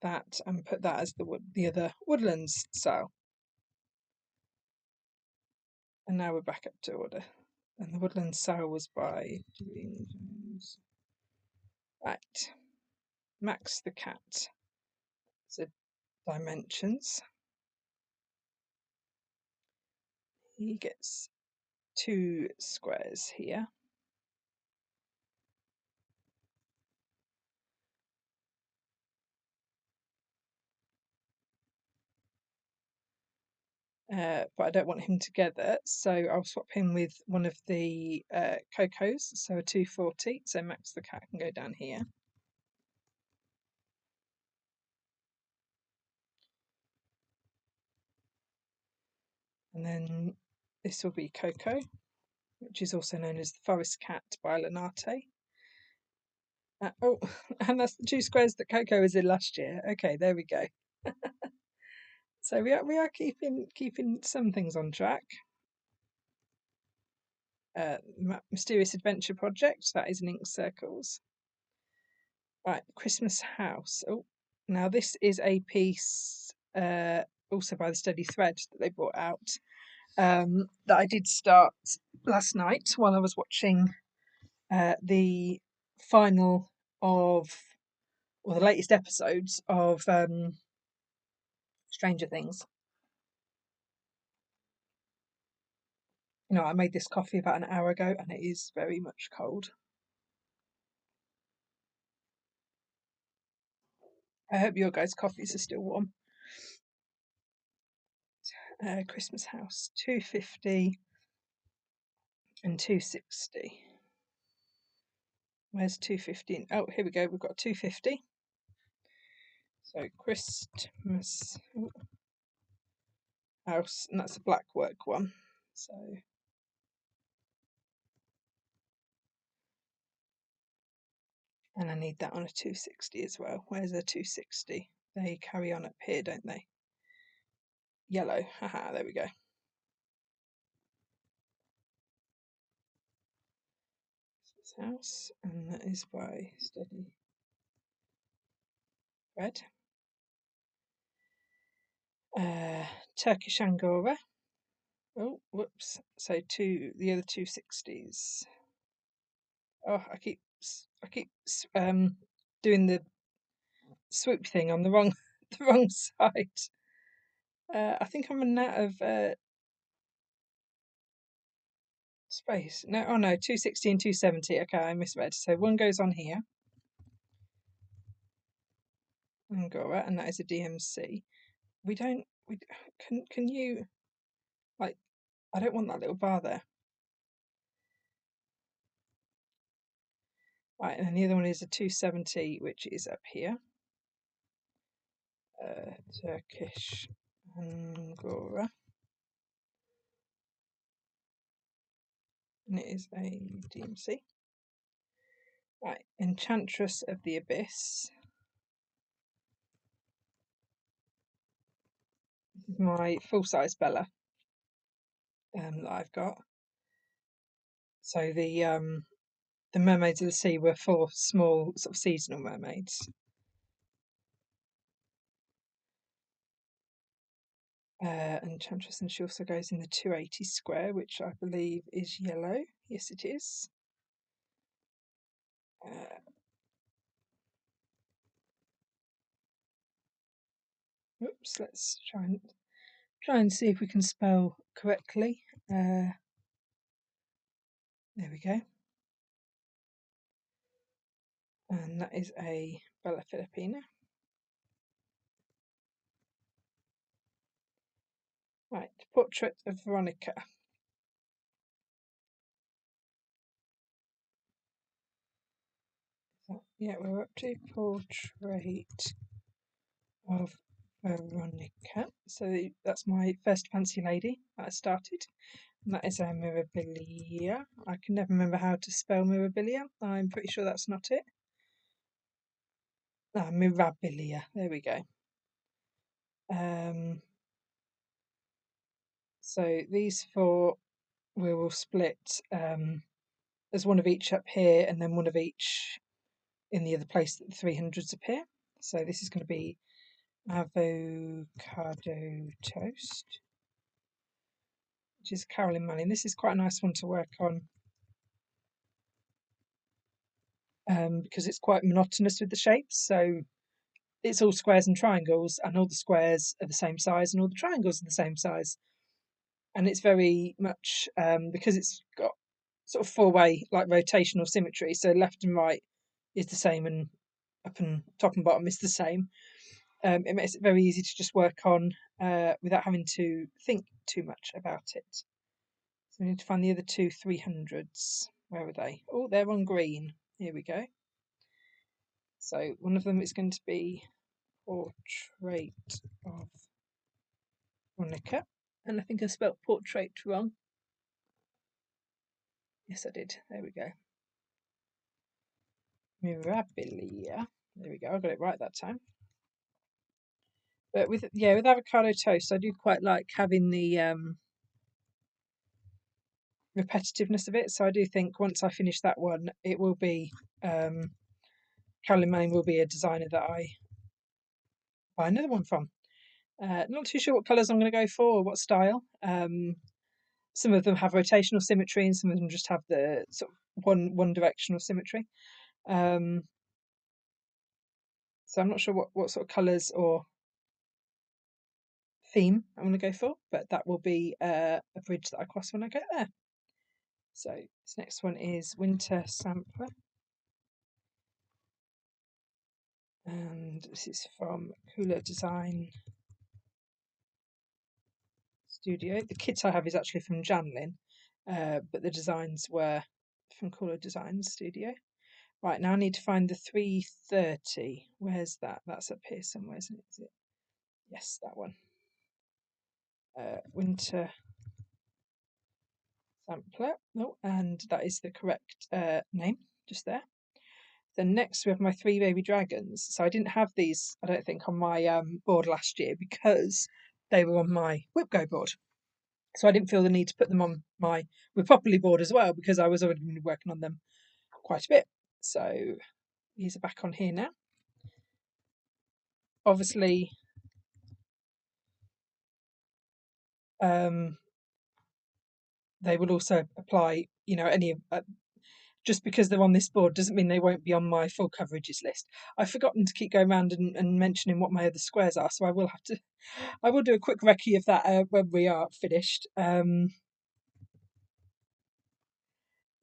that and put that as the other Woodlands Sow. And now we're back up to order. And the Woodland Sow was by Doreen Jones. Right. Max the cat. So dimensions. He gets 2 squares here. But I don't want him together, so I'll swap him with one of the Cocos, so a 240. So Max the cat can go down here. And then this will be Coco, which is also known as the Forest Cat by Lanate. Oh, and that's the 2 squares that Coco was in last year. Okay, there we go. So we are keeping some things on track. Mysterious Adventure Project, that is in ink circles. Right, Christmas House. Oh, now this is a piece also by the Steady Thread that they brought out that I did start last night while I was watching the final of, or the latest episodes of Stranger Things. You know, I made this coffee about an hour ago and it is very much cold. I hope your guys' coffees are still warm. Christmas House, 250 and 260. Where's 250? Oh, here we go. We've got 250. So Christmas House, and that's a black work one. So and I need that on a 260 as well. Where's a 260? They carry on up here, don't they? Yellow. Haha, there we go. House, and that is by Steady Red. Turkish Angora. Oh, whoops. So the other 260s. Oh, I keep doing the swoop thing on the wrong the wrong side. I think I'm running out of space. No, oh no, 260 and 270. Okay, I misread. So one goes on here. Angora, and that is a DMC. Can you, like, I don't want that little bar there. Right, and then the other one is a 270, which is up here. Turkish Angora. Angora. And it is a DMC. Right, Enchantress of the Abyss. This is my full-size Bella that I've got. So the Mermaids of the Sea were 4 small sort of seasonal mermaids. Enchantress, and she also goes in the 280 square, which I believe is yellow. Yes, it is. Oops, let's try and see if we can spell correctly. There we go. And that is a Bella Filipina. Right, Portrait of Veronica. So, yeah, we're up to Portrait of Veronica. So that's my first fancy lady that I started. And that is a Mirabilia. I can never remember how to spell Mirabilia. I'm pretty sure that's not it. Ah, Mirabilia. There we go. So these 4 we will split. There's one of each up here and then one of each in the other place that the 300s appear. So this is going to be avocado toast, which is Carolyn Manning. This is quite a nice one to work on because it's quite monotonous with the shapes. So it's all squares and triangles, and all the squares are the same size and all the triangles are the same size. And it's very much because it's got sort of 4-way like rotational symmetry, so left and right is the same and up and top and bottom is the same. It makes it very easy to just work on without having to think too much about it. So we need to find the other 2 300s. Where are they? Oh, they're on green. Here we go. So one of them is going to be Portrait of Veronica. And I think I spelt portrait wrong. Yes, I did. There we go. Mirabilia. There we go. I got it right that time. But with avocado toast, I do quite like having the repetitiveness of it. So I do think once I finish that one, it will be Carolyn Manning will be a designer that I buy another one from. Not too sure what colours I'm going to go for or what style. Some of them have rotational symmetry and some of them just have the sort of one directional symmetry. So I'm not sure what sort of colours or theme I'm going to go for, but that will be a bridge that I cross when I get there. So this next one is Winter Sampler. And this is from Cooler Design Studio. The kit I have is actually from Janlin, but the designs were from Cooler Design Studio. Right, now I need to find the 330. Where's that? That's up here somewhere, isn't it? Is it? Yes, that one. Winter Sampler. Oh, and that is the correct name, just there. Then next we have my 3 baby dragons. So I didn't have these, I don't think, on my board last year because they were on my WIPGO board. So I didn't feel the need to put them on my WIPopoly board as well because I was already working on them quite a bit. So these are back on here now. Obviously, they will also apply, any just because they're on this board doesn't mean they won't be on my full coverages list. I've forgotten to keep going around and mentioning what my other squares are, so I will do a quick recce of that when we are finished.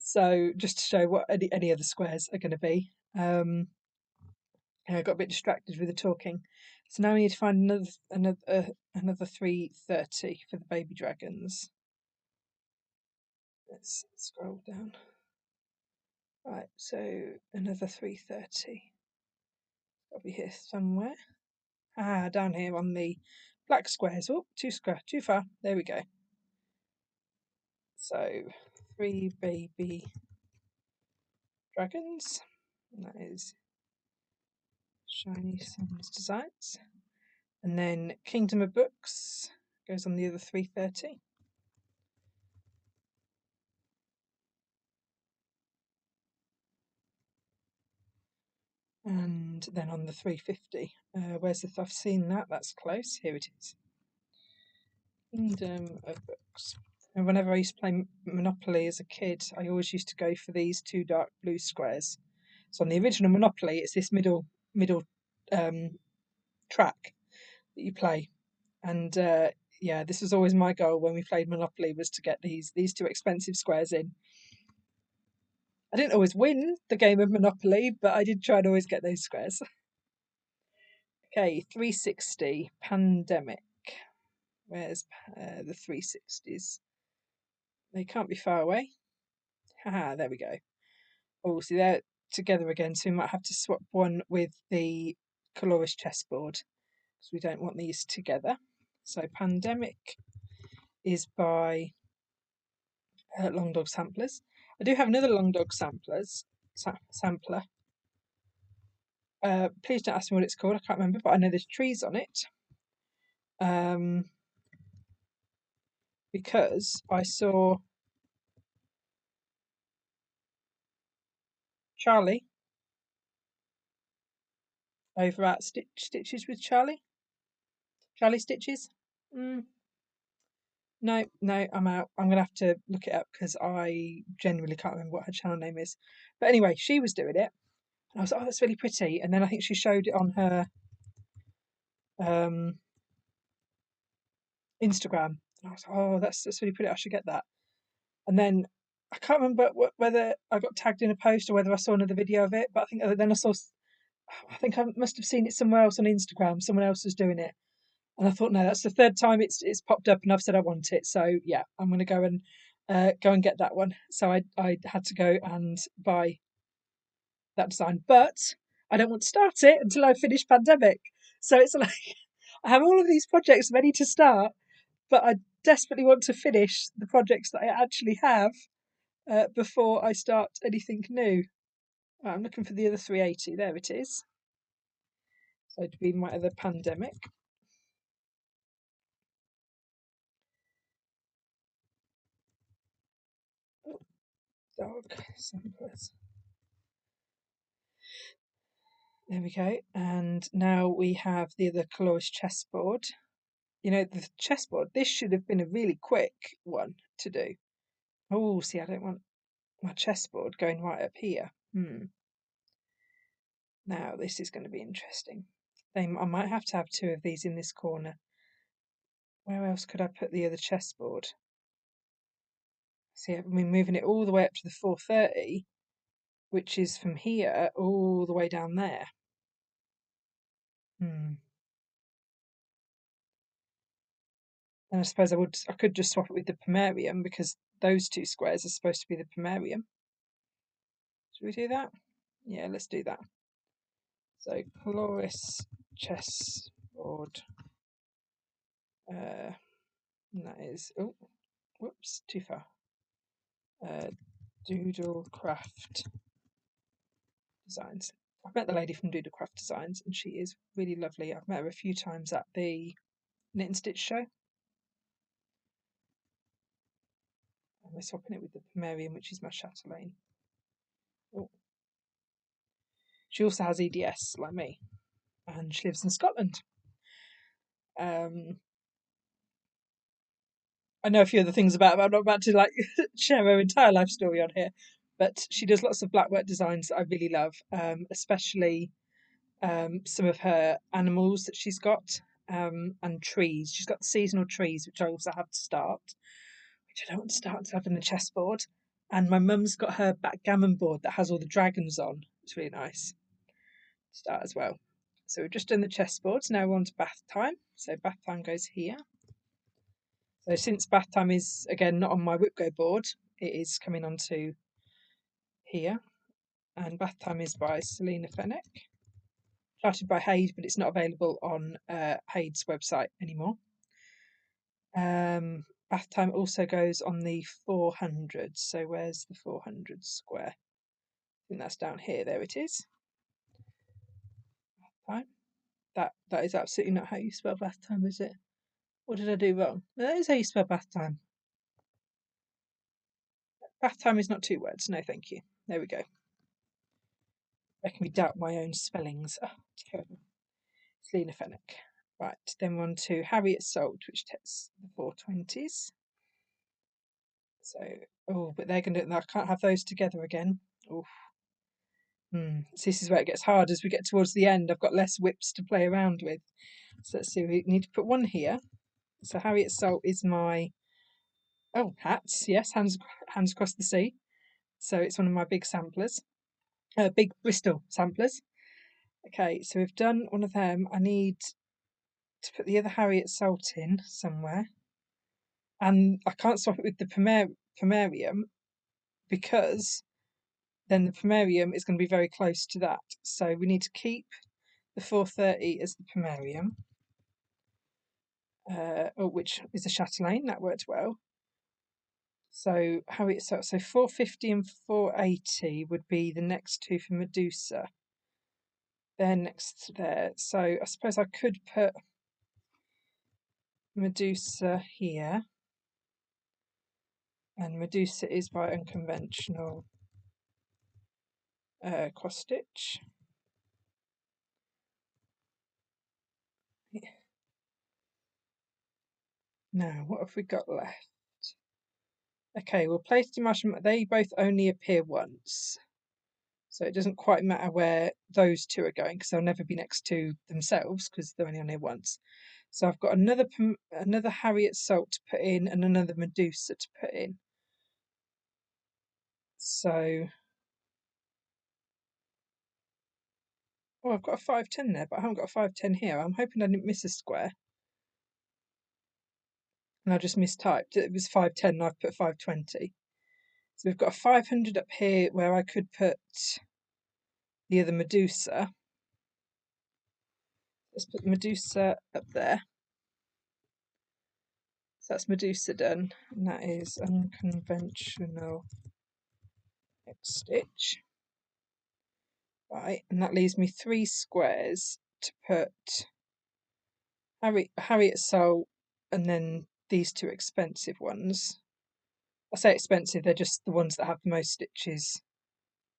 So just to show what any other squares are going to be. I got a bit distracted with the talking. So now we need to find another 330 for the baby dragons. Let's scroll down. Right, so another 330. I'll be here somewhere. Down here on the black squares. Oh, too far. There we go. So 3 baby dragons. And that is Shiny Suns Designs. And then Kingdom of Books goes on the other 330. And then on the 350, where's the? I've seen that. That's close. Here it is. Kingdom of Books. And whenever I used to play Monopoly as a kid, I always used to go for these 2 dark blue squares. So on the original Monopoly, it's this middle track that you play, and yeah, this was always my goal when we played Monopoly, was to get these 2 expensive squares in. I didn't always win the game of Monopoly, but I did try and always get those squares. Okay, 360 Pandemic. Where's the 360s? They can't be far away. Haha, there we go. Oh, see, they're together again, so we might have to swap one with the Coloris chessboard, because we don't want these together. So Pandemic is by Long Dog Samplers. I do have another Long Dog sampler. Please don't ask me what it's called. I can't remember, but I know there's trees on it. Because I saw Charlie over at Stitches with Charlie. Charlie Stitches. No, I'm out. I'm going to have to look it up because I genuinely can't remember what her channel name is. But anyway, she was doing it. And I was like, oh, that's really pretty. And then I think she showed it on her Instagram. And I was like, oh, that's really pretty. I should get that. And then I can't remember whether I got tagged in a post or whether I saw another video of it. But I think then I think I must have seen it somewhere else on Instagram. Someone else was doing it. And I thought, no, that's the 3rd time it's popped up, and I've said I want it. So yeah, I'm going to go and get that one. So I had to go and buy that design, but I don't want to start it until I finish Pandemic. So it's like I have all of these projects ready to start, but I desperately want to finish the projects that I actually have before I start anything new. Right, I'm looking for the other 380. There it is. So to be my other Pandemic. Oh, dog samplers. There we go. And now we have the other Coloris chessboard. You know, the chessboard, this should have been a really quick one to do. Oh, see, I don't want my chessboard going right up here. Now, this is going to be interesting. I might have to have 2 of these in this corner. Where else could I put the other chessboard? See, we're moving it all the way up to the 430, which is from here all the way down there. And I suppose I could just swap it with the Pomerium, because those 2 squares are supposed to be the Pomerium. Should we do that? Yeah, let's do that. So Coloris chessboard. And that is, oh, whoops, too far. Doodlecraft Designs. I've met the lady from Doodlecraft Designs, and she is really lovely. I've met her a few times at the Knit and Stitch show. And we're swapping it with the Pomerium, which is my chatelaine. Oh. She also has EDS, like me, and she lives in Scotland. I know a few other things about her, but I'm not about to like share her entire life story on here. But she does lots of blackwork designs that I really love, especially some of her animals that she's got, and trees. She's got the seasonal trees, which I also have to start, which I don't want to start until I've done the chessboard. And my mum's got her backgammon board that has all the dragons on. It's really nice to start as well. So we've just done the chessboards. Now we're on to bath time. So bath time goes here. So since bath time is, again, not on my WIPgo board, it is coming onto here. And bath time is by Selena Fennick, which started by Haid, but it's not available on Haid's website anymore. Bath time also goes on the 400. So where's the 400 square? I think that's down here. There it is. Bath time. That is absolutely not how you spell bath time, is it? What did I do wrong? That is how you spell bath time. Bath time is not 2 words. No, thank you. There we go. Making me doubt my own spellings. Oh, terrible. It's Lena Fenwick. Right, then we're on to Harriet Salt, which takes the 420s. So, oh, but they're going to, I can't have those together again. Oof. So this is where it gets hard as we get towards the end. I've got less whips to play around with. So let's see, we need to put one here. So Harriet Salt is my, hats, yes, hands across the sea. So it's one of my big samplers, big Bristol samplers. Okay, so we've done one of them. I need to put the other Harriet Salt in somewhere. And I can't swap it with the Pomerium because then the Pomerium is going to be very close to that. So we need to keep the 430 as the Pomerium, which is a chatelaine. That worked well. So Harriet Salt, so 450 and 480 would be the next two for Medusa. They're next to there. So I suppose I could put Medusa here. And Medusa is by unconventional cross stitch. Now, what have we got left? Okay, well, place dimension, they both only appear once. So it doesn't quite matter where those two are going because they'll never be next to themselves because they're only on here once. So I've got another Harriet Salt to put in and another Medusa to put in. So, I've got a 510 there, but I haven't got a 510 here. I'm hoping I didn't miss a square. And I just mistyped. It was 510 and I've put 520. So we've got a 500 up here where I could put the other Medusa. Let's put Medusa up there. So that's Medusa done, and that is unconventional stitch. Right, and that leaves me 3 squares to put Harriet Salt and then these 2 expensive ones. I say expensive, they're just the ones that have the most stitches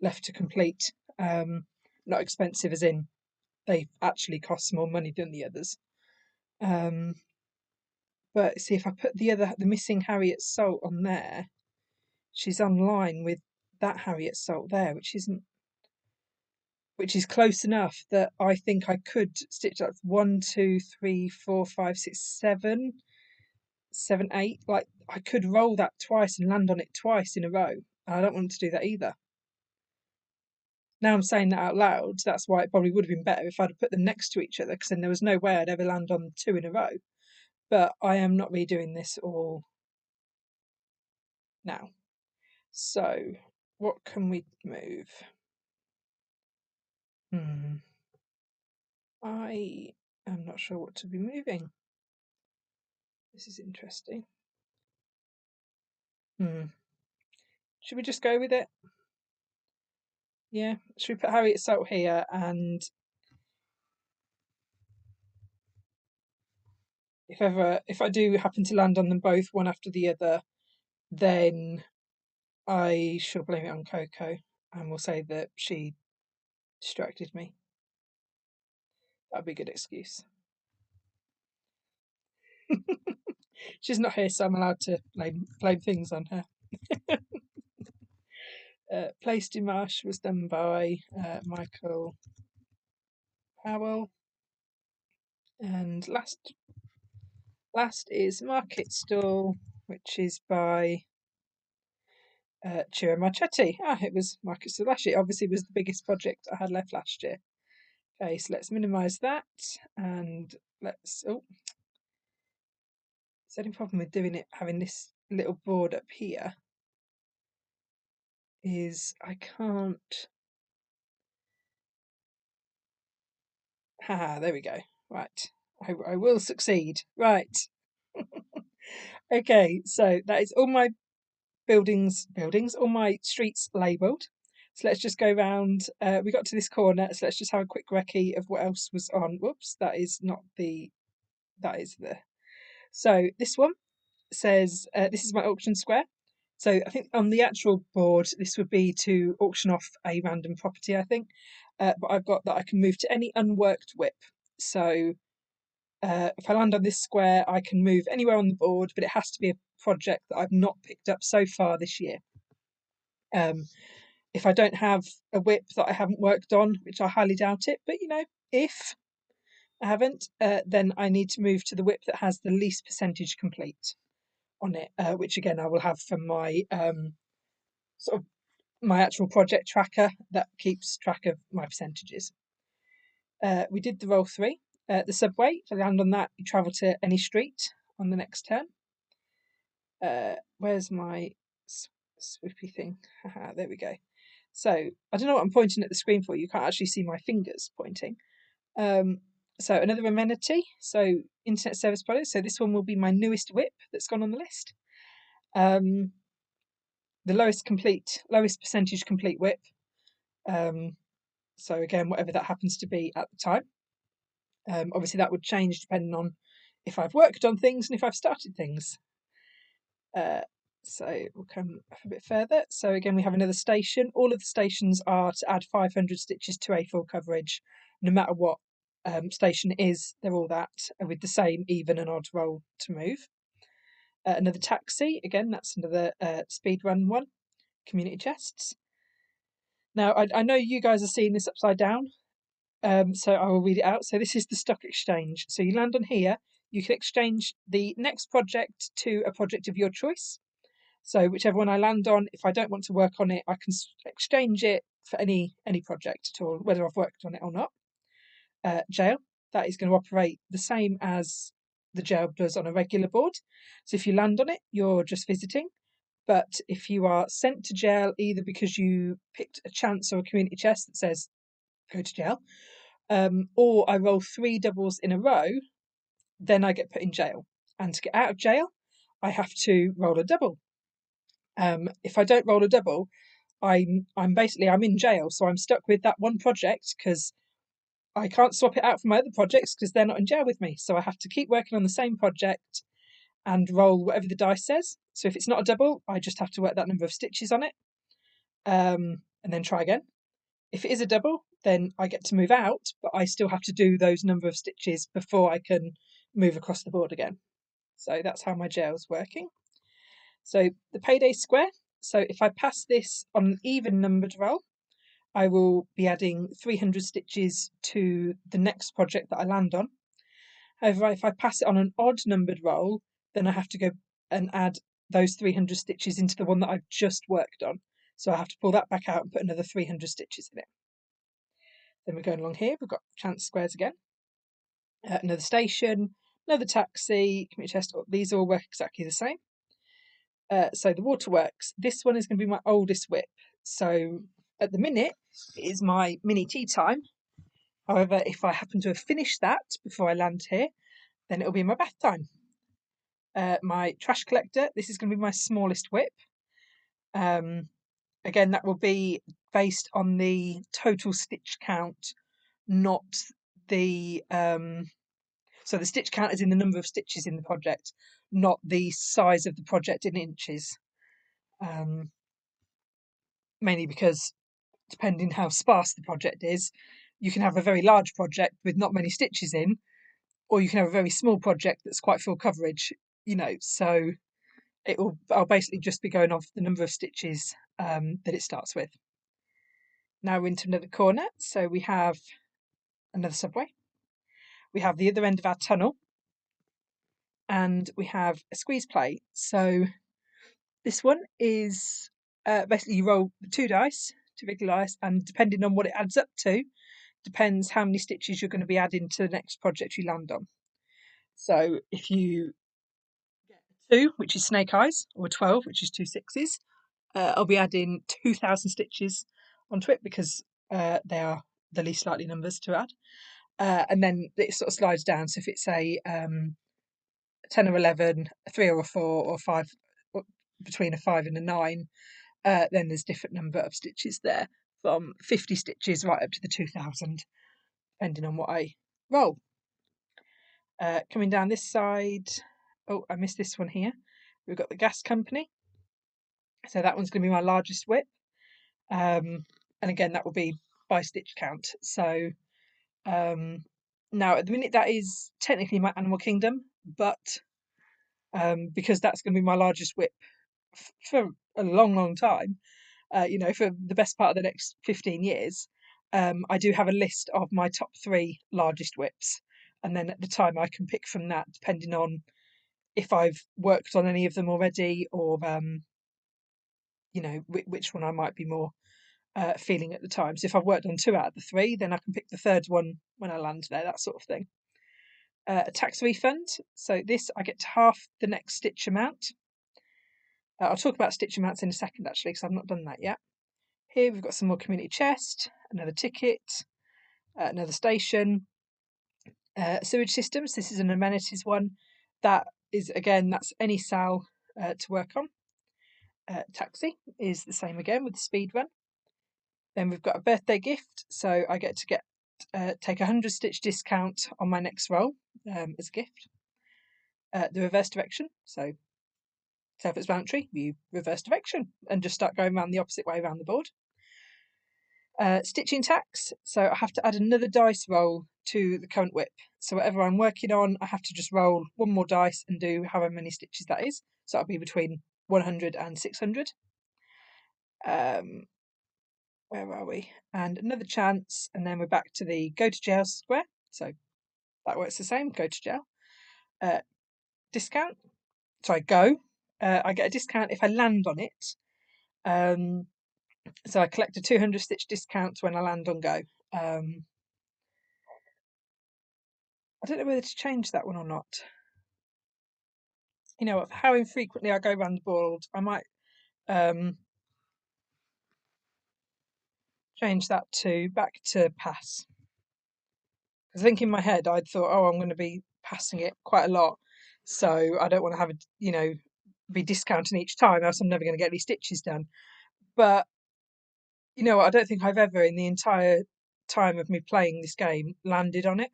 left to complete. Not expensive as in they actually cost more money than the others. But see, if I put the missing Harriet Salt on there, she's on line with that Harriet Salt there, which is close enough that I think I could stitch up 1, 2, 3, 4, 5, 6, 7, 7, 8. Like I could roll that twice and land on it twice in a row. And I don't want to do that either. Now I'm saying that out loud, that's why it probably would have been better if I'd have put them next to each other, because then there was no way I'd ever land on 2 in a row. But I am not redoing this all now. So what can we move? I am not sure what to be moving. This is interesting. Should we just go with it? Yeah. Should we put Harriet Salt here, and if I do happen to land on them both one after the other, then I shall blame it on Coco and we'll say that she distracted me. That'd be a good excuse. She's not here, so I'm allowed to blame things on her. Place du Marche was done by Michael Powell. And last is Market Stall, which is by Ciro Marchetti. It was Market Stall last year. Obviously, it was the biggest project I had left last year. Okay, so let's minimise that and let's. The only problem with doing it, having this little board up here, is I can't. Haha, there we go. Right, I will succeed. Right. Okay, so that is all my buildings, all my streets labelled. So let's just go round. We got to this corner, so let's just have a quick recce of what else was on. Whoops, that is not the, that is the. So this one says, this is my auction square. So I think on the actual board, this would be to auction off a random property, I think. But I've got that I can move to any unworked WIP. So if I land on this square, I can move anywhere on the board, but it has to be a project that I've not picked up so far this year. If I don't have a WIP that I haven't worked on, which I highly doubt it, but you know, if I haven't, then I need to move to the WIP that has the least percentage complete on it, which again I will have from my sort of my actual project tracker that keeps track of my percentages. We did the roll 3. The subway, if I land on that, you travel to any street on the next turn. Where's my swoopy thing? There we go. So I don't know what I'm pointing at the screen for. You can't actually see my fingers pointing. So another amenity. So internet service provider. So this one will be my newest WIP that's gone on the list. The lowest percentage complete WIP. So again, whatever that happens to be at the time. Obviously that would change depending on if I've worked on things and if I've started things. So we'll come a bit further. So again, we have another station. All of the stations are to add 500 stitches to a full coverage, no matter what station it is. They're all that with the same even and odd roll to move. Another taxi. Again, that's another speed run one. Community chests. Now, I know you guys are seeing this upside down, so I will read it out. So this is the stock exchange. So you land on here. You can exchange the next project to a project of your choice. So whichever one I land on, if I don't want to work on it, I can exchange it for any project at all, whether I've worked on it or not. Jail, that is going to operate the same as the jail does on a regular board. So if you land on it, you're just visiting. But if you are sent to jail, either because you picked a chance or a community chest that says go to jail, or I roll 3 doubles in a row, then I get put in jail. And to get out of jail, I have to roll a double. If I don't roll a double, I'm in jail, so I'm stuck with that one project because I can't swap it out for my other projects because they're not in jail with me. So I have to keep working on the same project and roll whatever the dice says. So if it's not a double, I just have to work that number of stitches on it, and then try again. If it is a double, then I get to move out, but I still have to do those number of stitches before I can move across the board again. So that's how my jail's working. So the payday square. So if I pass this on an even numbered roll, I will be adding 300 stitches to the next project that I land on. However, if I pass it on an odd numbered roll, then I have to go and add those 300 stitches into the one that I've just worked on. So I have to pull that back out and put another 300 stitches in it. Then we're going along here, we've got chance squares again. Another station, another taxi, community chest, these all work exactly the same. So the waterworks, this one is going to be my oldest WIP. So at the minute, it is my mini tea time. However, if I happen to have finished that before I land here, then it'll be my bath time. My trash collector, this is going to be my smallest WIP. Again, that will be based on the total stitch count, not the... So the stitch count is in the number of stitches in the project, not the size of the project in inches. Mainly because depending how sparse the project is, you can have a very large project with not many stitches in, or you can have a very small project that's quite full coverage, you know, so I'll basically just be going off the number of stitches that it starts with. Now we're into another corner, so we have another subway. We have the other end of our tunnel, and we have a squeeze plate. So this one is basically you roll 2 dice, 2 regular dice, and depending on what it adds up to, depends how many stitches you're going to be adding to the next project you land on. So if you get a 2, which is snake eyes, or a 12, which is 2 6s, I'll be adding 2,000 stitches onto it because they are the least likely numbers to add. and then it sort of slides down. So if it's a 10 or 11, a 3 or a 4 or 5, or between a 5 and a 9, then there's different number of stitches there, from 50 stitches right up to the 2000, depending on what I roll. Coming down this side, oh, I missed this one here. We've got the gas company. So that one's going to be my largest whip. And again, that will be by stitch count. So now at the minute that is technically my Animal Kingdom, but because that's going to be my largest whip for a long time, for the best part of the next 15 years, I do have a list of my top 3 largest whips. And then at the time I can pick from that, depending on if I've worked on any of them already, or which one I might be more feeling at the time. So if I've worked on 2 out of the 3, then I can pick the third one when I land there, that sort of thing. A tax refund. So this, I get to half the next stitch amount. I'll talk about stitch amounts in a second, actually, because I've not done that yet. Here we've got some more community chest, another ticket, another station. Sewage systems. This is an amenities one. That is, again, that's any SAL to work on. Taxi is the same again with the speed run. Then we've got a birthday gift, so I get to take 100 stitch discount on my next roll as a gift. The reverse direction, so self-explanatory, you reverse direction and just start going around the opposite way around the board. Stitching tax, so I have to add another dice roll to the current whip. So whatever I'm working on, I have to just roll one more dice and do however many stitches that is. So that'll be between 100 and 600. Where are we? And another chance, and then we're back to the go to jail square. So that works the same, go to jail. Discount, sorry, go. I get a discount if I land on it. So I collect a 200 stitch discount when I land on go. I don't know whether to change that one or not. You know, how infrequently I go around the board, I might change that to back to pass. Because I think in my head I'd thought, oh, I'm going to be passing it quite a lot, so I don't want to have be discounting each time, else I'm never going to get any stitches done. But I don't think I've ever, in the entire time of me playing this game, landed on it.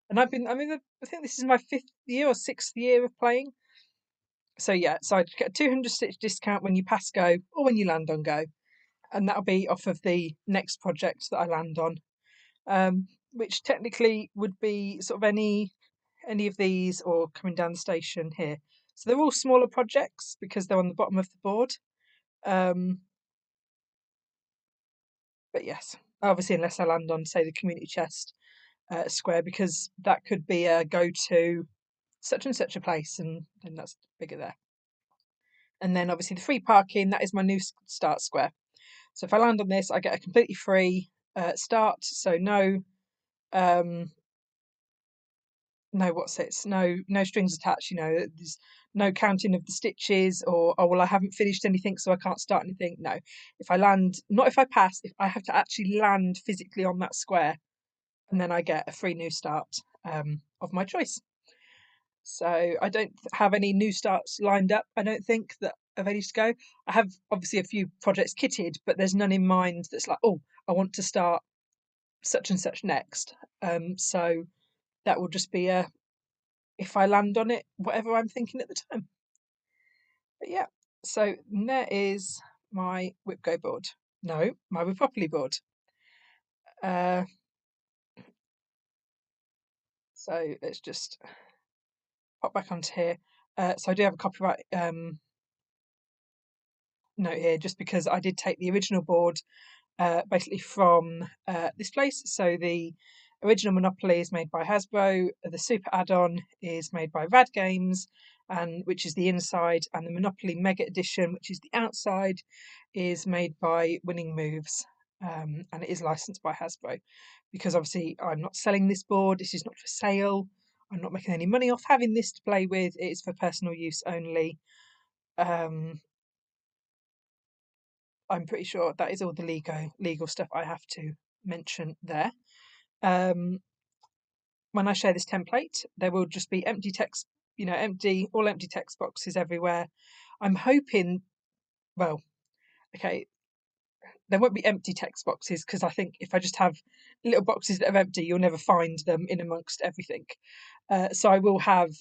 And I think this is my 5th year or 6th year of playing. So yeah, so I'd get a 200 stitch discount when you pass go or when you land on go, and that'll be off of the next project that I land on, which technically would be sort of any of these, or coming down the station here. So they're all smaller projects because they're on the bottom of the board. But yes, obviously, unless I land on, say, the community chest square, because that could be a go to such and such a place, and then that's bigger there. And then obviously the free parking, that is my new start square. So if I land on this, I get a completely free start. So no strings attached. There's no counting of the stitches, or oh well, I haven't finished anything, so I can't start anything. No, if I land, not if I pass, if I have to actually land physically on that square, and then I get a free new start of my choice. So I don't have any new starts lined up. I don't think that are ready to go. I have obviously a few projects kitted, but there's none in mind that's like, oh, I want to start such and such next. So that will just be if I land on it, whatever I'm thinking at the time. But yeah, so there is my WIPGO board. No, my WIPopoly board. So let's just pop back onto here. So I do have a copyright note here, just because I did take the original board basically from this place. So the original Monopoly is made by Hasbro, the Super Add-on is made by Rad Games, which is the inside, and the Monopoly Mega Edition, which is the outside, is made by Winning Moves, and it is licensed by Hasbro. Because obviously I'm not selling this board, this is not for sale, I'm not making any money off having this to play with, it is for personal use only. I'm pretty sure that is all the legal stuff I have to mention there. when I share this template, there will just be empty text, all empty text boxes everywhere. I'm hoping, well, okay, there won't be empty text boxes because I think if I just have little boxes that are empty, you'll never find them in amongst everything. So I will have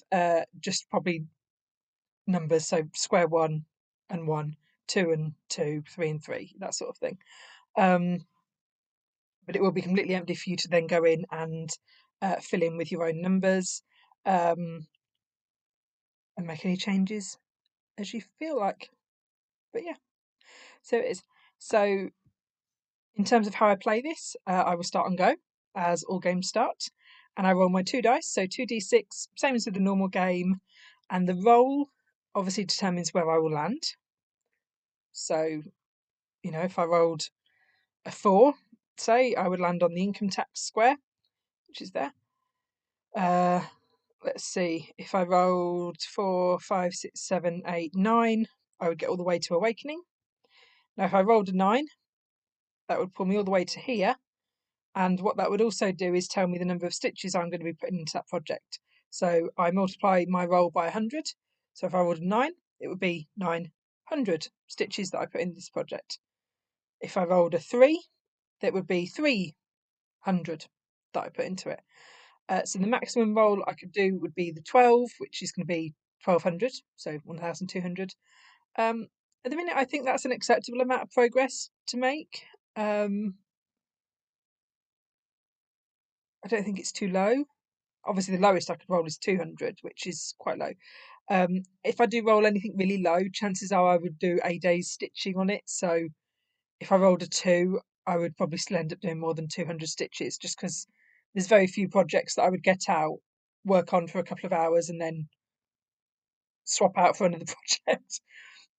just probably numbers, so square 1 and 1, 2 and 2, 3 and 3, that sort of thing. But it will be completely empty for you to then go in and fill in with your own numbers and make any changes as you feel like. But yeah, so it is. So in terms of how I play this, I will start on go, as all games start, and I roll my 2 dice, so 2d6, same as with the normal game, and the roll obviously determines where I will land. So, if I rolled a 4, say, I would land on the income tax square, which is there. Let's see, if I rolled 4, 5, 6, 7, 8, 9, I would get all the way to awakening. Now, if I rolled a 9, that would pull me all the way to here. And what that would also do is tell me the number of stitches I'm going to be putting into that project. So I multiply my roll by 100. So if I rolled a 9, it would be 900 stitches that I put in this project. If I rolled a 3, that would be 300 that I put into it. So the maximum roll I could do would be the 12, which is going to be 1200, so 1200. At the minute, I think that's an acceptable amount of progress to make. I don't think it's too low. Obviously, the lowest I could roll is 200, which is quite low. If I do roll anything really low, chances are I would do a day's stitching on it. So if I rolled a 2, I would probably still end up doing more than 200 stitches, just because there's very few projects that I would get out, work on for a couple of hours, and then swap out for another project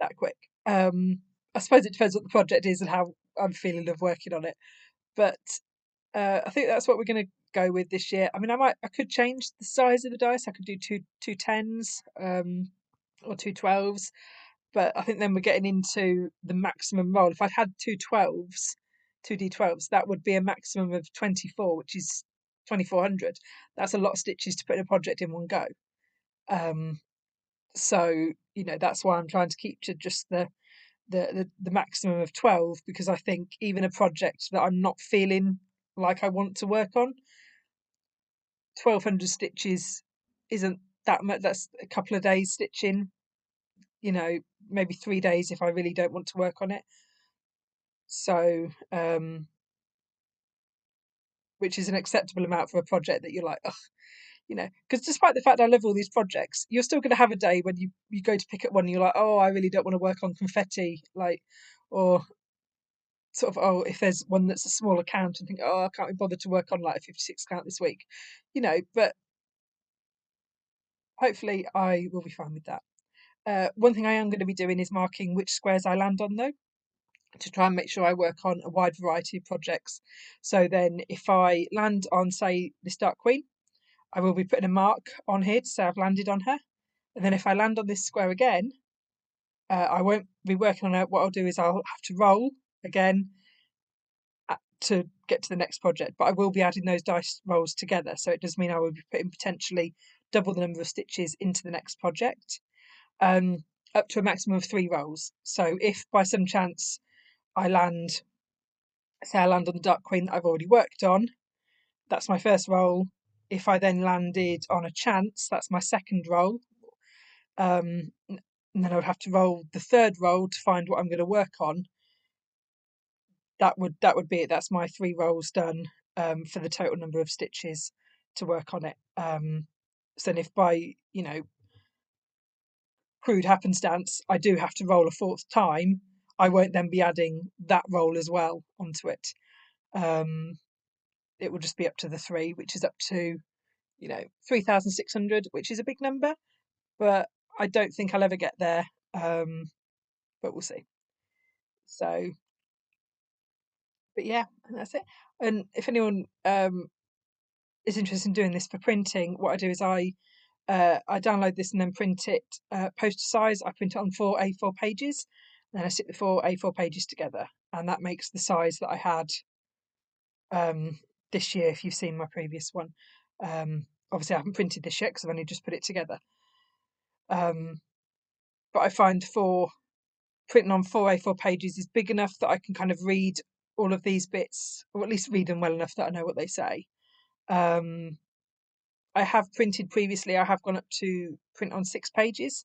that quick. I suppose it depends what the project is and how I'm feeling of working on it. But I think that's what we're going to go with this year. I mean, I could change the size of the dice. I could do two 10s or two 12s, but I think then we're getting into the maximum roll. If I'd had two 12s, two d12s, that would be a maximum of 24, which is 2400. That's a lot of stitches to put in a project in one go. So that's why I'm trying to keep to just the maximum of 12, because I think even a project that I'm not feeling like I want to work on, 1200 stitches isn't that much. That's a couple of days stitching, maybe 3 days if I really don't want to work on it. So which is an acceptable amount for a project that you're like, ugh, because despite the fact I love all these projects, you're still going to have a day when you go to pick up one and you're like, oh, I really don't want to work on confetti, or sort of, oh, if there's one that's a smaller count and think, oh, I can't be bothered to work on like a 56 count this week, but hopefully I will be fine with that. One thing I am going to be doing is marking which squares I land on, though, to try and make sure I work on a wide variety of projects. So then if I land on, say, this Dark Queen, I will be putting a mark on here to say I've landed on her. And then if I land on this square again, I won't be working on it. What I'll do is I'll have to roll again to get to the next project, but I will be adding those dice rolls together. So it does mean I will be putting potentially double the number of stitches into the next project, up to a maximum of 3 rolls. So if by some chance I land on the Dark Queen that I've already worked on, that's my first roll. If I then landed on a chance, that's my second roll. And then I would have to roll the third roll to find what I'm going to work on. That would be it. That's my 3 rolls done for the total number of stitches to work on it. So then if by crude happenstance I do have to roll a 4th time, I won't then be adding that roll as well onto it. It will just be up to the 3, which is up to 3,600, which is a big number, but I don't think I'll ever get there. But we'll see. So, but yeah, that's it. And if anyone is interested in doing this for printing, what I do is I download this and then print it poster size. I print it on 4 A4 pages, and then I stick the 4 A4 pages together, and that makes the size that I had this year, if you've seen my previous one. Obviously I haven't printed this yet because I've only just put it together. But I find printing on 4 A4 pages is big enough that I can kind of read all of these bits, or at least read them well enough that I know what they say. I have printed previously, I have gone up to print on 6 pages.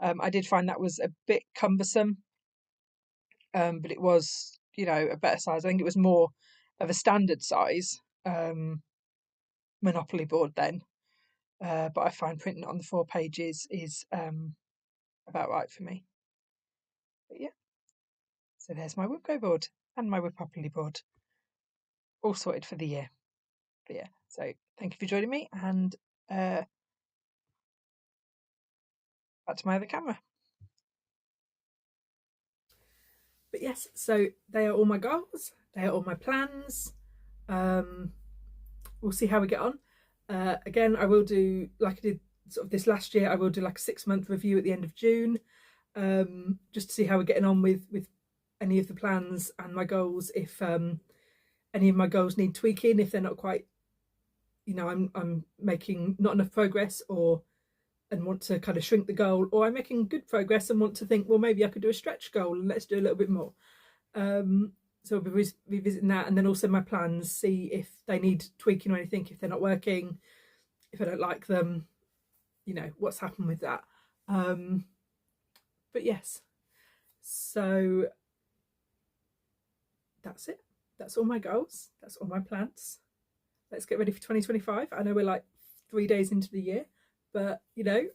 I did find that was a bit cumbersome, but it was, you know, a better size. I think it was more of a standard size Monopoly board then. But I find printing on the 4 pages is about right for me. But yeah, so there's my WIPgo board and my WIPopoly board, all sorted for the year. But yeah, so thank you for joining me, and back to my other camera. But yes, so they are all my goals, they are all my plans. We'll see how we get on. Again, I will do, like I did sort of this last year, I will do like a 6-month review at the end of June, just to see how we're getting on with any of the plans and my goals. If any of my goals need tweaking, if they're not quite, you know, I'm making not enough progress, and want to kind of shrink the goal, or I'm making good progress and want to think, well, maybe I could do a stretch goal and let's do a little bit more. So I'll be revisiting that, and then also my plans, see if they need tweaking or anything, if they're not working, if I don't like them, you know, what's happened with that. But yes, so that's it. That's all my goals. That's all my plans. Let's get ready for 2025. I know we're like 3 days into the year, but you know,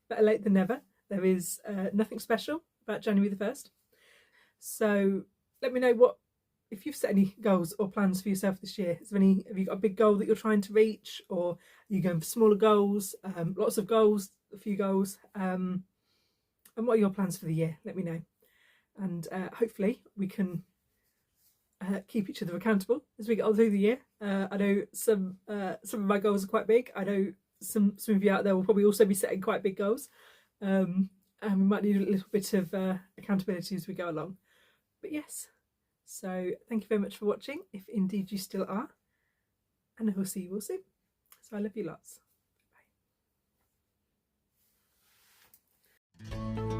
better late than never. There is nothing special about January the 1st. So let me know if you've set any goals or plans for yourself this year. Have you got a big goal that you're trying to reach, or are you going for smaller goals, lots of goals, a few goals, and what are your plans for the year? Let me know, and hopefully we can keep each other accountable as we get on through the year. I know some of my goals are quite big. I know some of you out there will probably also be setting quite big goals, and we might need a little bit of accountability as we go along. But yes, so thank you very much for watching, if indeed you still are, and I will see you all soon. So I love you lots. Bye.